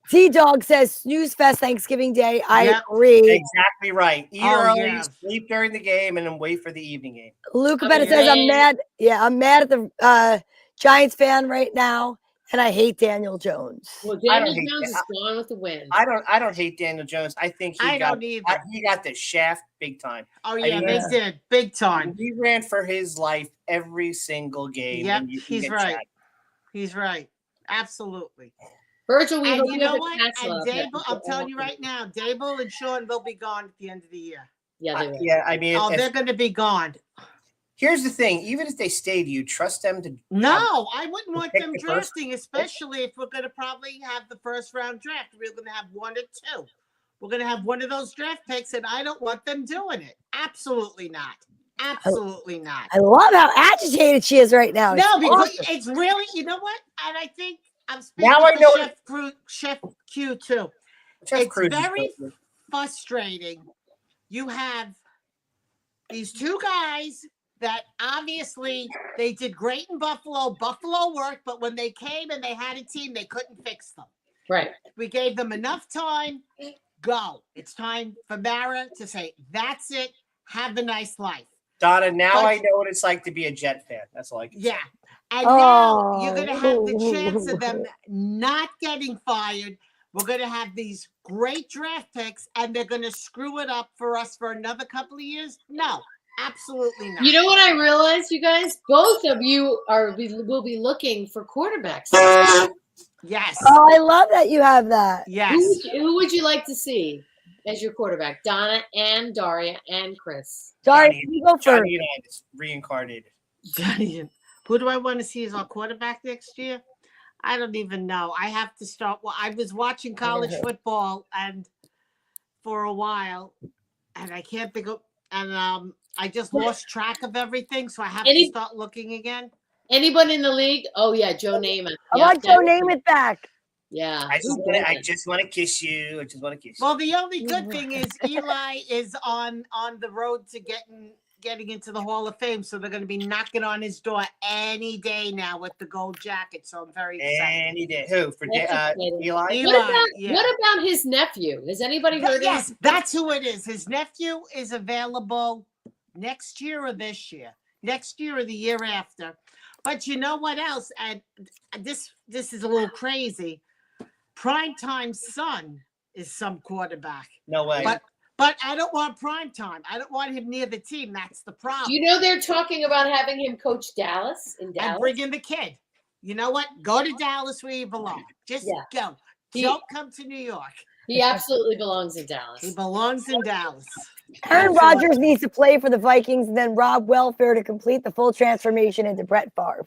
T Dog says snooze fest Thanksgiving Day. I agree. Exactly right. Eat early, yeah. sleep during the game, and then wait for the evening game. Luca Betta says I'm mad. Yeah, I'm mad at the Giants fan right now, and I hate Daniel Jones. Well, Daniel Jones is gone with the wind. I don't hate Daniel Jones. I think he got the shaft big time. Oh yeah, they did big time. He ran for his life every single game. Yep, he's right. He's right. Absolutely. Virgil, and you know what? And Dable, I'm telling you right now, Dable and Sean will be gone at the end of the year. Yeah, they will. Yeah, I mean, they're going to be gone. Here's the thing: even if they stay, do you trust them to? No, I wouldn't want them drafting, especially if we're going to probably have the first round draft. We're going to have 1 or 2. We're going to have one of those draft picks, and I don't want them doing it. Absolutely not. Absolutely not. I love how agitated she is right now. No, because it's really, you know what? And I think I'm speaking now I know Chef Q too. It's very frustrating. You have these two guys that obviously they did great in Buffalo. Buffalo worked, but when they came and they had a team, they couldn't fix them. Right. We gave them enough time. Go. It's time for Mara to say, that's it. Have a nice life. Donna, now I know what it's like to be a Jet fan. That's all I can say. And now you're going to have the chance of them not getting fired. We're going to have these great draft picks, and they're going to screw it up for us for another couple of years? No, absolutely not. You know what I realized, you guys? Both of you will be looking for quarterbacks. Yes. Oh, I love that you have that. Yes. Who would you like to see as your quarterback? Donna and Daria and Chris. Daria, you go first. Johnny Unitas, reincarnated. Who do I want to see as our quarterback next year? I don't even know. I have to start. Well, I was watching college football and for a while, and I can't think of. And I just lost track of everything, so I have to start looking again. Anybody in the league? Oh yeah, Joe Namath. I want Joe Namath back. Yeah. I just want to kiss you. I just want to kiss you. Well, the only good thing is Eli is on the road to getting into the Hall of Fame, so they're going to be knocking on his door any day now with the gold jacket. So I'm very excited. Any day. Who for Eli? What about his nephew? Has anybody heard? Yes, that's who it is. His nephew is available next year or this year, next year or the year after. But you know what else? And this is a little crazy. Primetime's son is some quarterback. No way. But I don't want Primetime. I don't want him near the team. That's the problem. Do you know they're talking about having him coach Dallas in Dallas? And bring in the kid. You know what? Go to Dallas where you belong. Just go. Don't come to New York. He absolutely belongs in Dallas. He belongs in Dallas. Aaron Rodgers needs to play for the Vikings and then Rob Welfare to complete the full transformation into Brett Favre.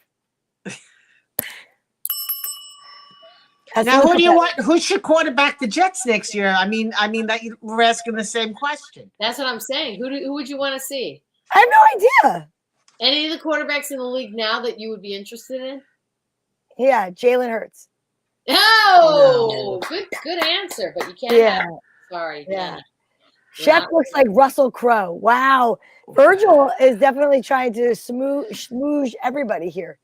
Now, who do you want? Who should quarterback the Jets next year? I mean that we're asking the same question. That's what I'm saying. Who would you want to see? I have no idea. Any of the quarterbacks in the league now that you would be interested in? Yeah, Jalen Hurts. Oh, good answer, but you can't. Have it. Sorry. Yeah. Chef looks like Russell Crowe. Wow. Virgil is definitely trying to smooge everybody here.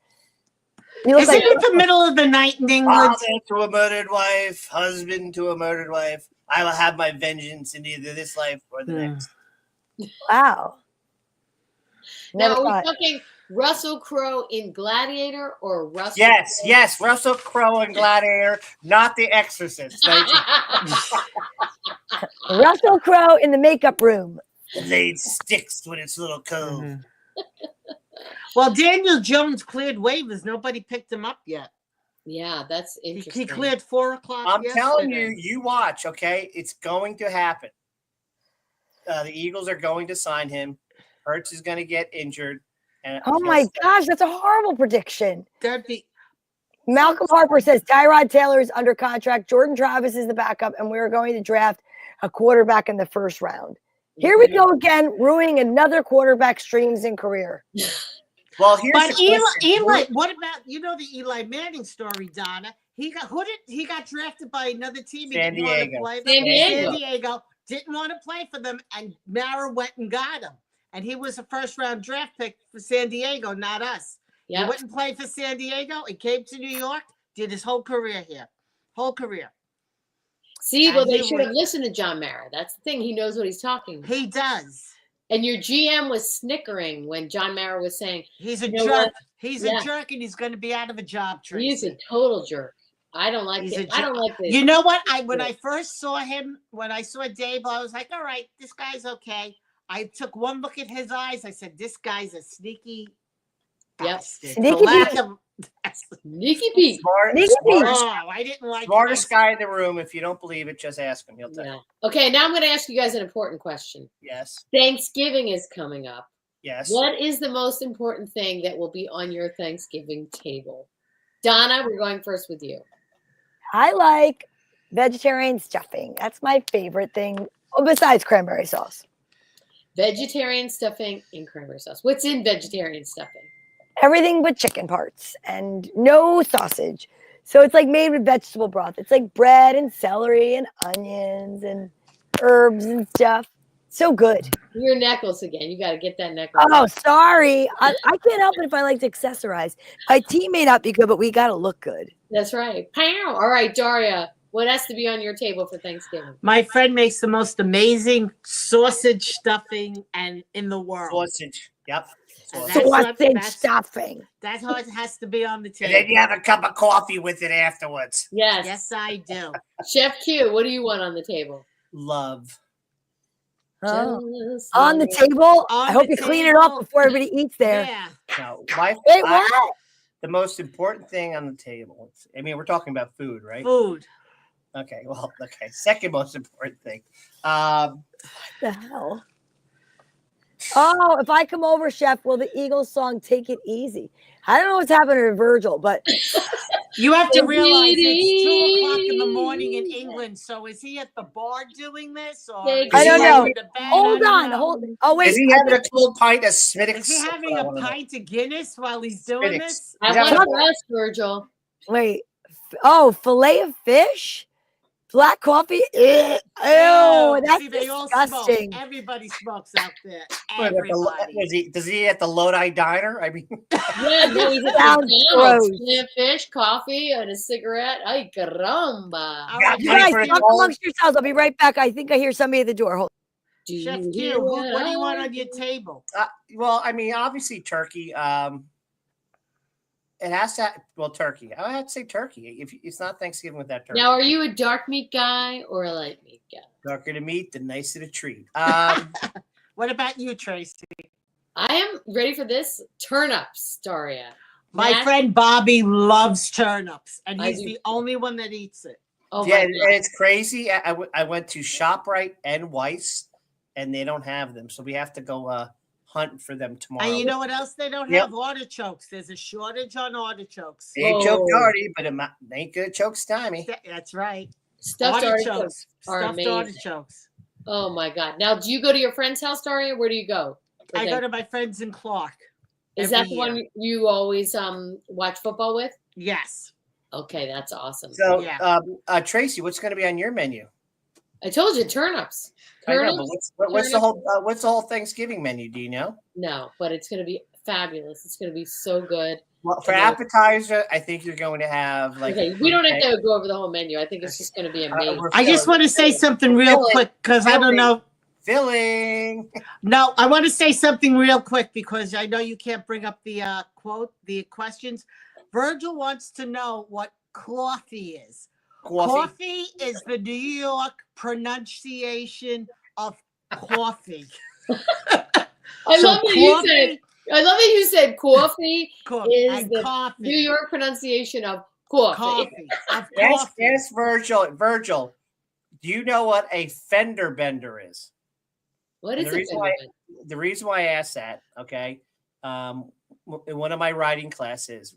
Is it the middle of the night in England? Father to a murdered wife, husband to a murdered wife. I will have my vengeance in either this life or the next. Wow. Now, are we talking Russell Crowe in Gladiator or Russell? Yes, Russell Crowe in Gladiator, not The Exorcist. Thank you. Russell Crowe in the makeup room. It laid sticks with its little cove. Mm-hmm. Well, Daniel Jones cleared waivers. Nobody picked him up yet. Yeah, that's interesting. He cleared 4 o'clock. I'm telling you, you watch, okay? It's going to happen. The Eagles are going to sign him. Hurts is going to get injured. And oh my gosh, that's a horrible prediction. That'd be. Malcolm Harper says Tyrod Taylor is under contract. Jordan Travis is the backup, and we are going to draft a quarterback in the first round. Here we go again, ruining another quarterback's dreams and career. Well, here's But the Eli, question. what about the Eli Manning story, Donna? He got drafted by another team. He San didn't want to Diego. play. San Diego. San Diego didn't want to play for them, and Mara went and got him. And he was a first-round draft pick for San Diego, not us. He Yeah. wouldn't play for San Diego. He came to New York, did his whole career here. Whole career. See, And well, they he should was- have listened to John Mara. That's the thing. He knows what he's talking about. He does. And your GM was snickering when John Mara was saying, He's a You know jerk. what? He's Yeah. a jerk, and he's going to be out of a job, Tracy. he's a total jerk. I don't like He's it. a I don't like this. You know what? When I first saw him, when I saw Dave, I was like, all right, this guy's okay. I took one look at his eyes. I said, this guy's a sneaky Yep. bastard. Sneaky For lack of- Sneaky Pete. Smartest Oh, I didn't like guy in the room. If you don't believe it, just ask him. He'll tell you. Yeah. Okay, now I'm going to ask you guys an important question. Yes. Thanksgiving is coming up. Yes. What is the most important thing that will be on your Thanksgiving table? Donna, we're going first with you. I like vegetarian stuffing. That's my favorite thing, besides cranberry sauce. Vegetarian stuffing and cranberry sauce. What's in vegetarian stuffing? Everything but chicken parts and no sausage. So it's like made with vegetable broth. It's like bread and celery and onions and herbs and stuff. So good. Your necklace again. You got to get that necklace. Oh, sorry. I can't help it if I like to accessorize. My tea may not be good, but we got to look good. That's right. Pow. All right, Daria, what has to be on your table for Thanksgiving? My friend makes the most amazing sausage stuffing and in the world. Sausage. Yep. That's Sausage. what- Sausage that's- stuffing. That's how it has to be on the And table. then you have a cup of coffee with it afterwards. Yes. Yes, I do. Chef Q, what do you want on the table? Love. Oh. Just On the like- table. On I hope the you clean it up table. before everybody eats there. Yeah. No, Wait, I- what? the most important thing on the table. I mean, we're talking about food, right? Food. Okay. Well, okay. Second most important thing. What the hell? Oh, if I come over, Chef, will the Eagles song "Take It Easy"? I don't know what's happening to Virgil, but You have to Take realize it it's 2:00 in the morning in easy. England. So is he at the bar doing this, or Take is I he don't having know. the bed? hold I don't on, know. hold. Oh wait, Is he having a cold pint of Smittix? Is he having a pint of Guinness while he's doing Spinach. this? I Yeah, want but- to rest, Virgil. wait. Oh, fillet of fish, black coffee. Ew, that's See, they all disgusting. smoke. Everybody smokes out there. What, at the Lo- Everybody. does he at the Lodi Diner? I mean, Yeah, no, he's at Sounds McDonald's. gross. Plant fish, coffee, and a cigarette. Ay, caramba. All Yeah, right, You Ready guys, for the talk call? amongst yourselves. I'll be right back. I think I hear somebody at the door. Hold. Do Chef you Q, hear what do you want I on your do? table? well, I mean, obviously turkey. It has to. Turkey. I have to say turkey. If it's not Thanksgiving without turkey. Now, are you a dark meat guy or a light meat guy? Darker the meat, the nicer the treat. What about you, Tracy? I am ready for this. Turnips, Daria. My Matt? friend Bobby loves turnips, and I he's do the too. only one that eats it. Oh yeah, my and God. it's crazy. I went to ShopRite and Weiss, and they don't have them, so we have to go hunt for them tomorrow. And you know what else they don't Yep. have? Artichokes. There's a shortage on artichokes. It ain't choke Oh. darty, but it ain't good choke stymie. That's right. Stuffed artichokes are Stuffed amazing. artichokes. Oh my God. Now, do you go to your friend's house, Daria? Where do you go? for I go Thanksgiving? to my friends in Clark. Is every that the one you always watch football with? Yes. Okay, that's awesome. So, Yeah. Tracy, what's going to be on your menu? I told you turnips. I know, Turnips? but what's the whole Thanksgiving menu? Do you know? No, but it's going to be fabulous. It's going to be so good. Well, for Okay. appetizer, I think you're going to have like. Okay, we don't have to go over the whole menu. I think it's just going to be amazing. I just want to say something real quick because I don't know. Filling. No, I want to say something real quick because I know you can't bring up the the questions. Virgil wants to know what coffee is. Coffee is the New York pronunciation of coffee. I So love that you coffee- said. I love that you said coffee is and the coffee. New York pronunciation of coffee. Coffee. Of Yes, coffee. yes, Virgil. Virgil, do you know what a fender bender is? What And is the it? reason why the reason why I asked that, okay, in one of my writing classes,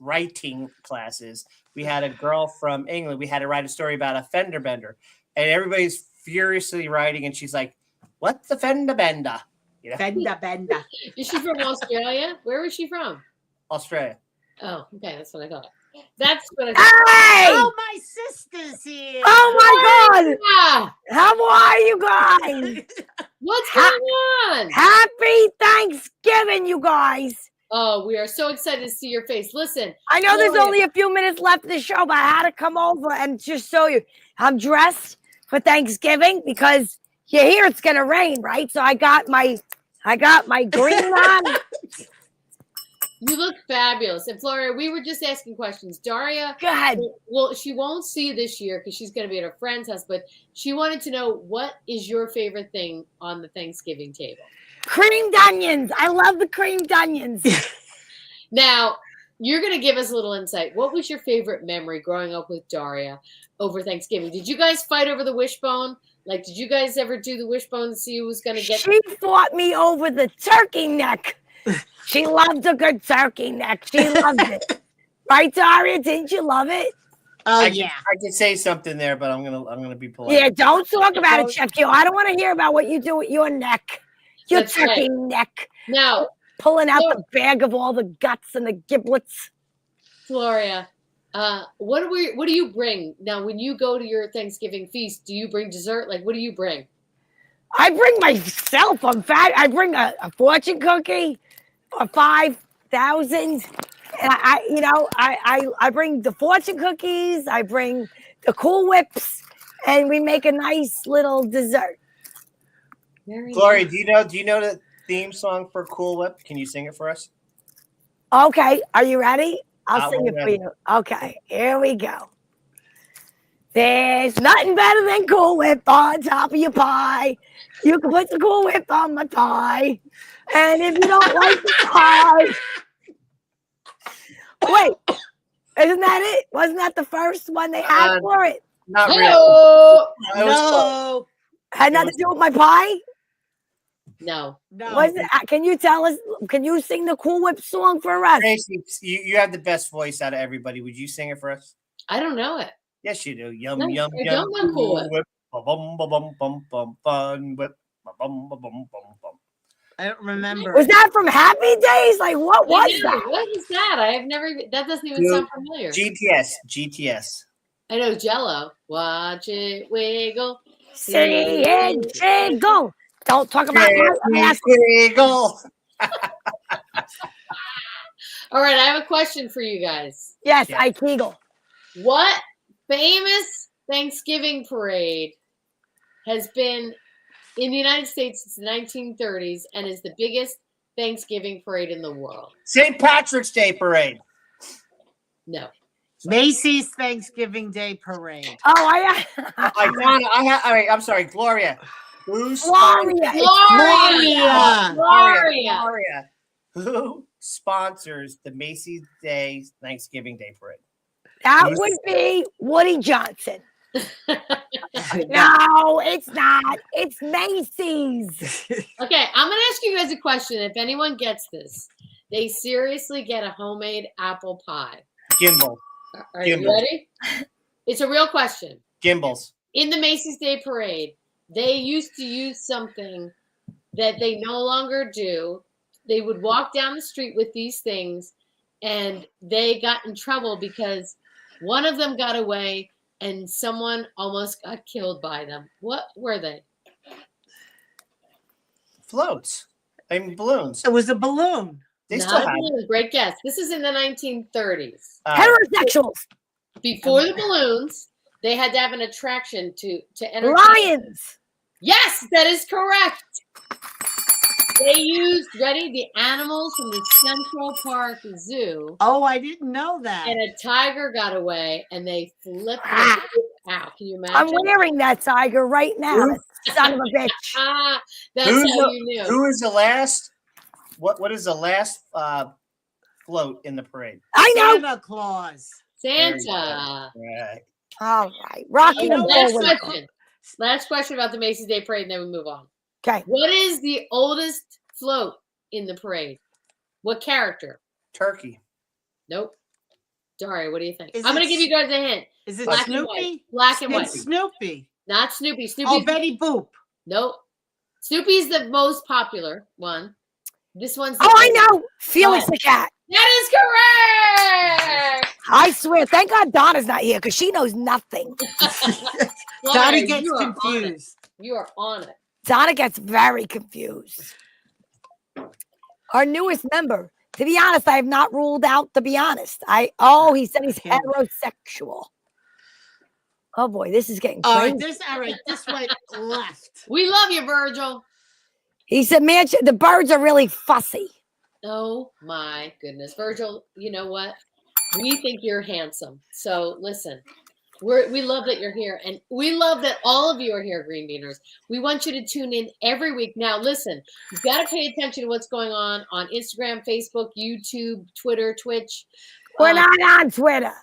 we had a girl from England. We had to write a story about a fender bender, and everybody's furiously writing, and she's like, What's the fender bender? You know? Benda. Is she from Australia? Where is she from? Australia. Oh, okay, that's what I thought. That's what I thought. Hey! Oh, my sister's here. Oh my God! Ah, How are you guys? what's going on? Happy Thanksgiving, you guys! Oh, we are so excited to see your face. Listen, I know there's Gloria. only a few minutes left of the show, but I had to come over and just show you. I'm dressed for Thanksgiving because you hear it's gonna rain, right? So I got my green on. You look fabulous. And Gloria, we were just asking questions. Daria, Go ahead. well, she won't see you this year because she's going to be at her friend's house, but she wanted to know, what is your favorite thing on the Thanksgiving table? Creamed onions. I love the creamed onions. Now, you're going to give us a little insight. What was your favorite memory growing up with Daria over Thanksgiving? Did you guys fight over the wishbone? Like, did you guys ever do the wishbone to see who was going to get? She fought me over the turkey neck. She loved a good turkey neck. She loved it. Right, Daria? Didn't you love it? Oh, I yeah. could say something there, but I'm gonna be polite. Yeah, don't talk about it, Chef Q. I don't want to hear about what you do with your neck. Your That's turkey right. neck. Now, Pulling out the bag of all the guts and the giblets. Gloria, what do you bring now when you go to your Thanksgiving feast? Do you bring dessert? Like, what do you bring? I bring myself. I'm fat. I bring a fortune cookie for 5,000. And I bring the fortune cookies. I bring the Cool Whips, and we make a nice little dessert. Gloria, do you know the theme song for Cool Whip? Can you sing it for us? Okay, are you ready? I'll sing we're it for ready. you. Okay, here we go. There's nothing better than Cool Whip on top of your pie. You can put the Cool Whip on my pie. And if you don't like the pie... Wait, isn't that it? Wasn't that the first one they had for it? Not really. Hello. It was close. No. Had nothing to do with my pie? No. Can you tell us, can you sing the Cool Whip song for us? Tracy, you have the best voice out of everybody. Would you sing it for us? I don't know it. Yes, you do. Yum No, yum I yum. don't know Cool Whip. Bum bum bum bum bum fun whip. Bum bum bum bum bum. I don't remember. Was that from Happy Days? Like, what I was know. that? What is that? I have never. That doesn't even Dude, sound familiar. GTS. I know Jello. Watch it wiggle. See it jiggle. Don't talk about my ass. Eagle. All right, I have a question for you guys. Yes, Yeah. I Kegel. What famous Thanksgiving parade has been in the United States since the 1930s and is the biggest Thanksgiving parade in the world? St. Patrick's Day Parade. No. Macy's Thanksgiving Day Parade. Oh, All right, I'm sorry, Gloria. Who Gloria. Gloria. Who sponsors the Macy's Day Thanksgiving Day Parade? That would be Woody Johnson. No, it's not. It's Macy's. Okay, I'm going to ask you guys a question. If anyone gets this, they seriously get a homemade apple pie. Gimbal. Are you Gimbal. ready? It's a real question. Gimbals. In the Macy's Day Parade, they used to use something that they no longer do. They would walk down the street with these things, and they got in trouble because one of them got away and someone almost got killed by them. What were they? Floats. I mean, balloons. It was a balloon. They Not still a have. balloon. Great guess. This is in the 1930s. Heterosexuals. Before the balloons, they had to have an attraction to entertain. Lions. Yes, that is correct. They used, the animals from the Central Park Zoo, Oh, I didn't know that. and a tiger got away, and they flipped it out. Can you imagine? I'm wearing that tiger right now. Son of a bitch. Ah, that's Who's how you knew. Who is the last? What is the last float in the parade? I know. Santa Claus. Santa. Right. All right. Rocky and Last Bullwinkle. question. Last question about the Macy's Day Parade, and then we move on. Okay. What is the oldest float in the parade? What character? Turkey. Nope. Daria, what do you think? Is I'm going to it- give you guys a hint. Is it Black and white. Snoopy? Black and white. It's Snoopy. Not Snoopy. Oh, Snoopy. Betty Boop. Nope. Snoopy's the most popular one. This one's. Oh, I know. Felix the cat. That is correct. I swear. Thank God Donna's not here because she knows nothing. Donna Florida, gets you are on it. confused. You are on it. Donna gets very confused. Our newest member. To be honest, I have not ruled out. To be honest, he said he's heterosexual. Oh boy, this is getting crazy. This went left. We love you, Virgil. He said, "Man, the birds are really fussy." Oh my goodness, Virgil. You know what? We think you're handsome. So listen, we love that you're here, and we love that all of you are here, Green Beaners. We want you to tune in every week. Now, listen, you've got to pay attention to what's going on Instagram, Facebook, YouTube, Twitter, Twitch. We're not on Twitter.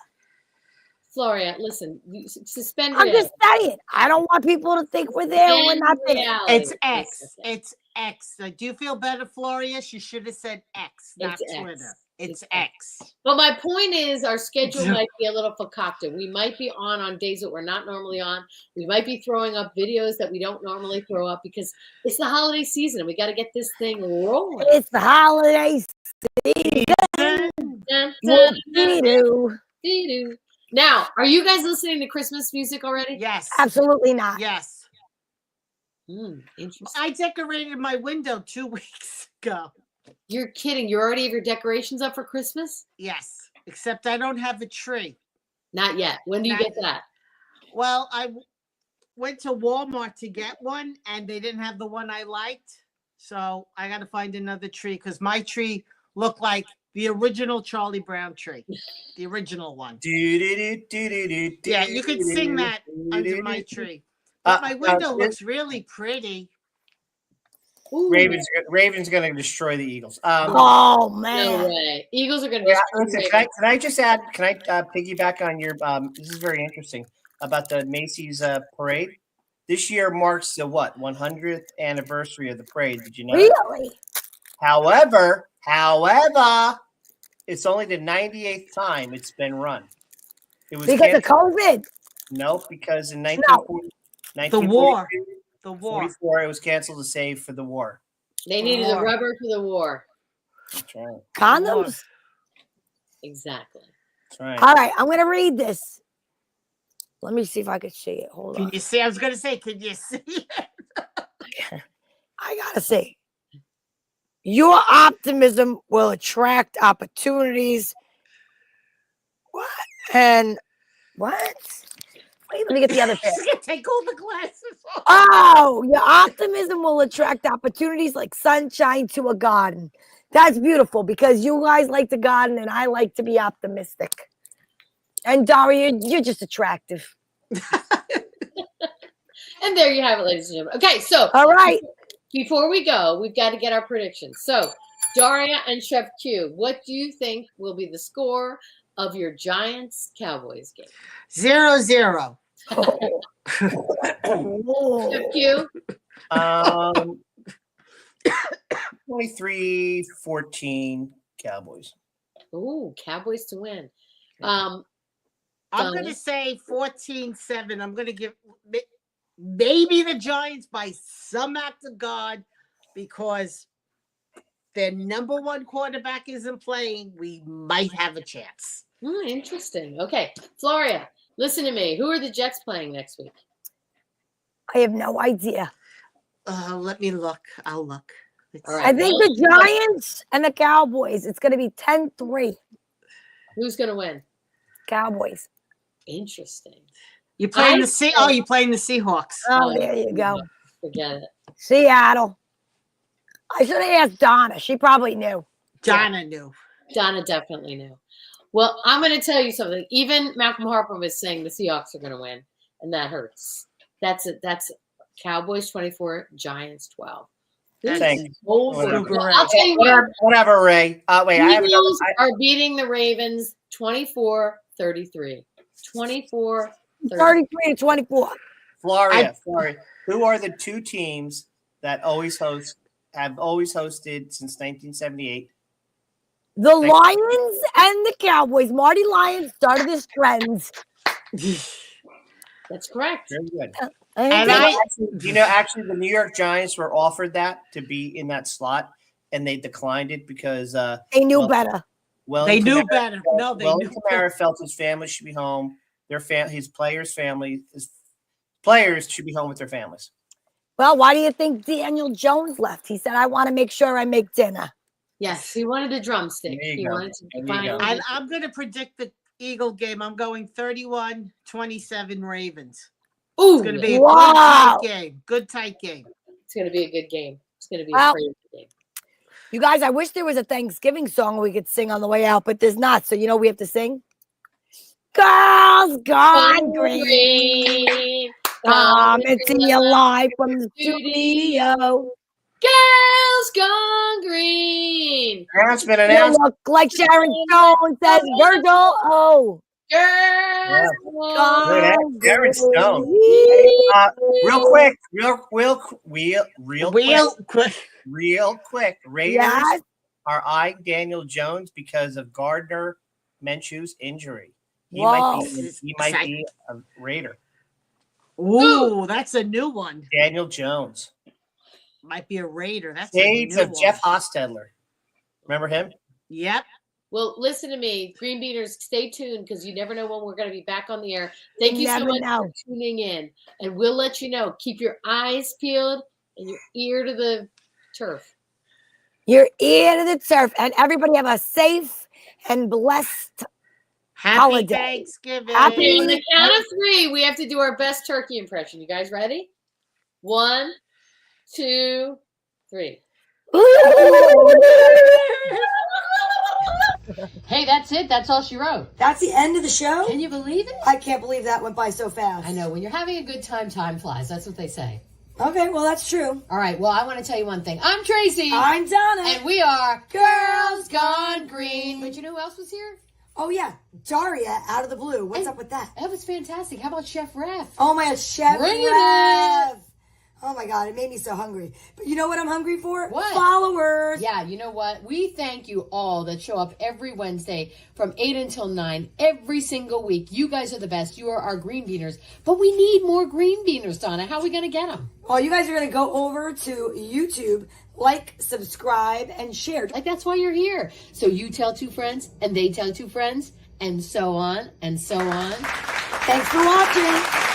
Floria, listen, suspend I'm reality. just saying. I don't want people to think we're there. We're not there. Reality. It's X. It's X. Do you feel better, Floria? She should have said X, not It's Twitter. X. It's X. But my point is, our schedule might be a little fakakta. We might be on days that we're not normally on. We might be throwing up videos that we don't normally throw up because it's the holiday season and we got to get this thing rolling. It's the holiday season. Dun, dun, Whoop-dee-doo. dee-doo. Now, are you guys listening to Christmas music already? Yes. Absolutely not. Yes. Interesting. I decorated my window 2 weeks ago. You're kidding. You already have your decorations up for Christmas? Yes. Except I don't have a tree. Not yet. When do you get that? Well, I went to Walmart to get one, and they didn't have the one I liked. So I got to find another tree because my tree looked like the original Charlie Brown tree, the original one. Yeah, you could sing that under my tree. But my window looks really pretty. Ooh, Raven's going to destroy the Eagles. Oh no man. way. Eagles are going to Yeah, be listen, can I just add? Can I piggyback on your? This is very interesting about the Macy's parade. This year marks the 100th anniversary of the parade. Did you know? Really? However, it's only the 98th time it's been run. It was Because of COVID. No, because in The war. 44, it was canceled to save for the war. They needed the rubber for the war. That's right. Condoms. Exactly. That's right. All right, I'm gonna read this. Let me see if I can see it. Hold on. Can you see? I was going to say, can you see it? I gotta say, your optimism will attract opportunities. What? And what? Wait, let me get the other thing. She's going to take all the glasses off. Oh, your optimism will attract opportunities like sunshine to a garden. That's beautiful because you guys like to garden and I like to be optimistic. And Daria, you're just attractive. And there you have it, ladies and gentlemen. Okay, so All right. before we go, we've got to get our predictions. So, Daria and Chef Q, what do you think will be the score of your Giants-Cowboys game? 0-0. Chef Q? 23-14 Cowboys. Ooh, Cowboys to win. I'm Donna? going to say 14-7. I'm going to give maybe the Giants by some act of God because their number one quarterback isn't playing. We might have a chance. Interesting. Okay, Floria, listen to me. Who are the Jets playing next week? I have no idea. Let me look. I'll look. All right. I think the Giants and the Cowboys, it's going to be 10-3. Who's going to win? Cowboys. Interesting. You playing you're playing the Seahawks. Oh, there you go. Forget it. Seattle. I should have asked Donna. She probably knew. Donna knew. Donna definitely knew. Well, I'm going to tell you something. Even Malcolm Harper was saying the Seahawks are going to win, and that hurts. That's it. That's Cowboys 24, Giants 12. Thanks. Well, I'll tell you what. Whatever, Ray. Wait, Eagles are beating the Ravens 24-33. 24-33. 33-24. Florida. Who are the two teams that have always hosted since 1978? The Lions and the Cowboys. Marty Lyons started this trend. That's correct. Very good. And actually, the New York Giants were offered that to be in that slot, and they declined it because they knew better. They knew better. No, they knew Kamara felt his family should be home. His players' players should be home with their families. Well, why do you think Daniel Jones left? He said, I want to make sure I make dinner. Yes, he wanted a drumstick. He wanted to finally. I'm going to predict the Eagle game. I'm going 31-27 Ravens. Ooh, it's going to be a good tight game. Good tight game. It's going to be a good game. It's going to be a crazy game. You guys, I wish there was a Thanksgiving song we could sing on the way out, but there's not. So, we have to sing. Girls Gone Green. Come into your life from the studio. Girls Gone Green. Announcement. You look like Sharon Stone, says Virgil. Oh. Girls Gone Green. Sharon Stone. Real quick. Raiders are eyeing Daniel Jones because of Gardner Minshew's injury. He might be a Raider. Ooh, that's a new one. Daniel Jones might be a Raider. That's Shades of Jeff Hostetler. Remember him? Yep. Well, listen to me, Green Beaners. Stay tuned because you never know when we're going to be back on the air. Thank you so much for tuning in, and we'll let you know. Keep your eyes peeled and your ear to the turf. Your ear to the turf, and everybody have a safe and blessed holiday. Thanksgiving. Okay, on the count of 3, we have to do our best turkey impression. You guys ready? 1, 2, 3. Hey, that's it. That's all she wrote. That's the end of the show? Can you believe it? I can't believe that went by so fast. I know. When you're having a good time, time flies. That's what they say. Okay, well, that's true. All right. Well, I want to tell you one thing. I'm Tracy. I'm Donna. And we are Girls Gone Green. But you know who else was here? Oh, yeah. Daria out of the blue. What's up with that? That was fantastic. How about Chef Ref? Oh, my God. Chef Bring Ref. Oh, my God. It made me so hungry. But you know what I'm hungry for? What? Followers. Yeah, you know what? We thank you all that show up every Wednesday from 8 until 9 every single week. You guys are the best. You are our Green Beaners. But we need more Green Beaners, Donna. How are we going to get them? Well, you guys are going to go over to YouTube, like, subscribe, and share. Like, that's why you're here. So you tell 2 friends, and they tell 2 friends, and so on, and so on. Thanks for watching.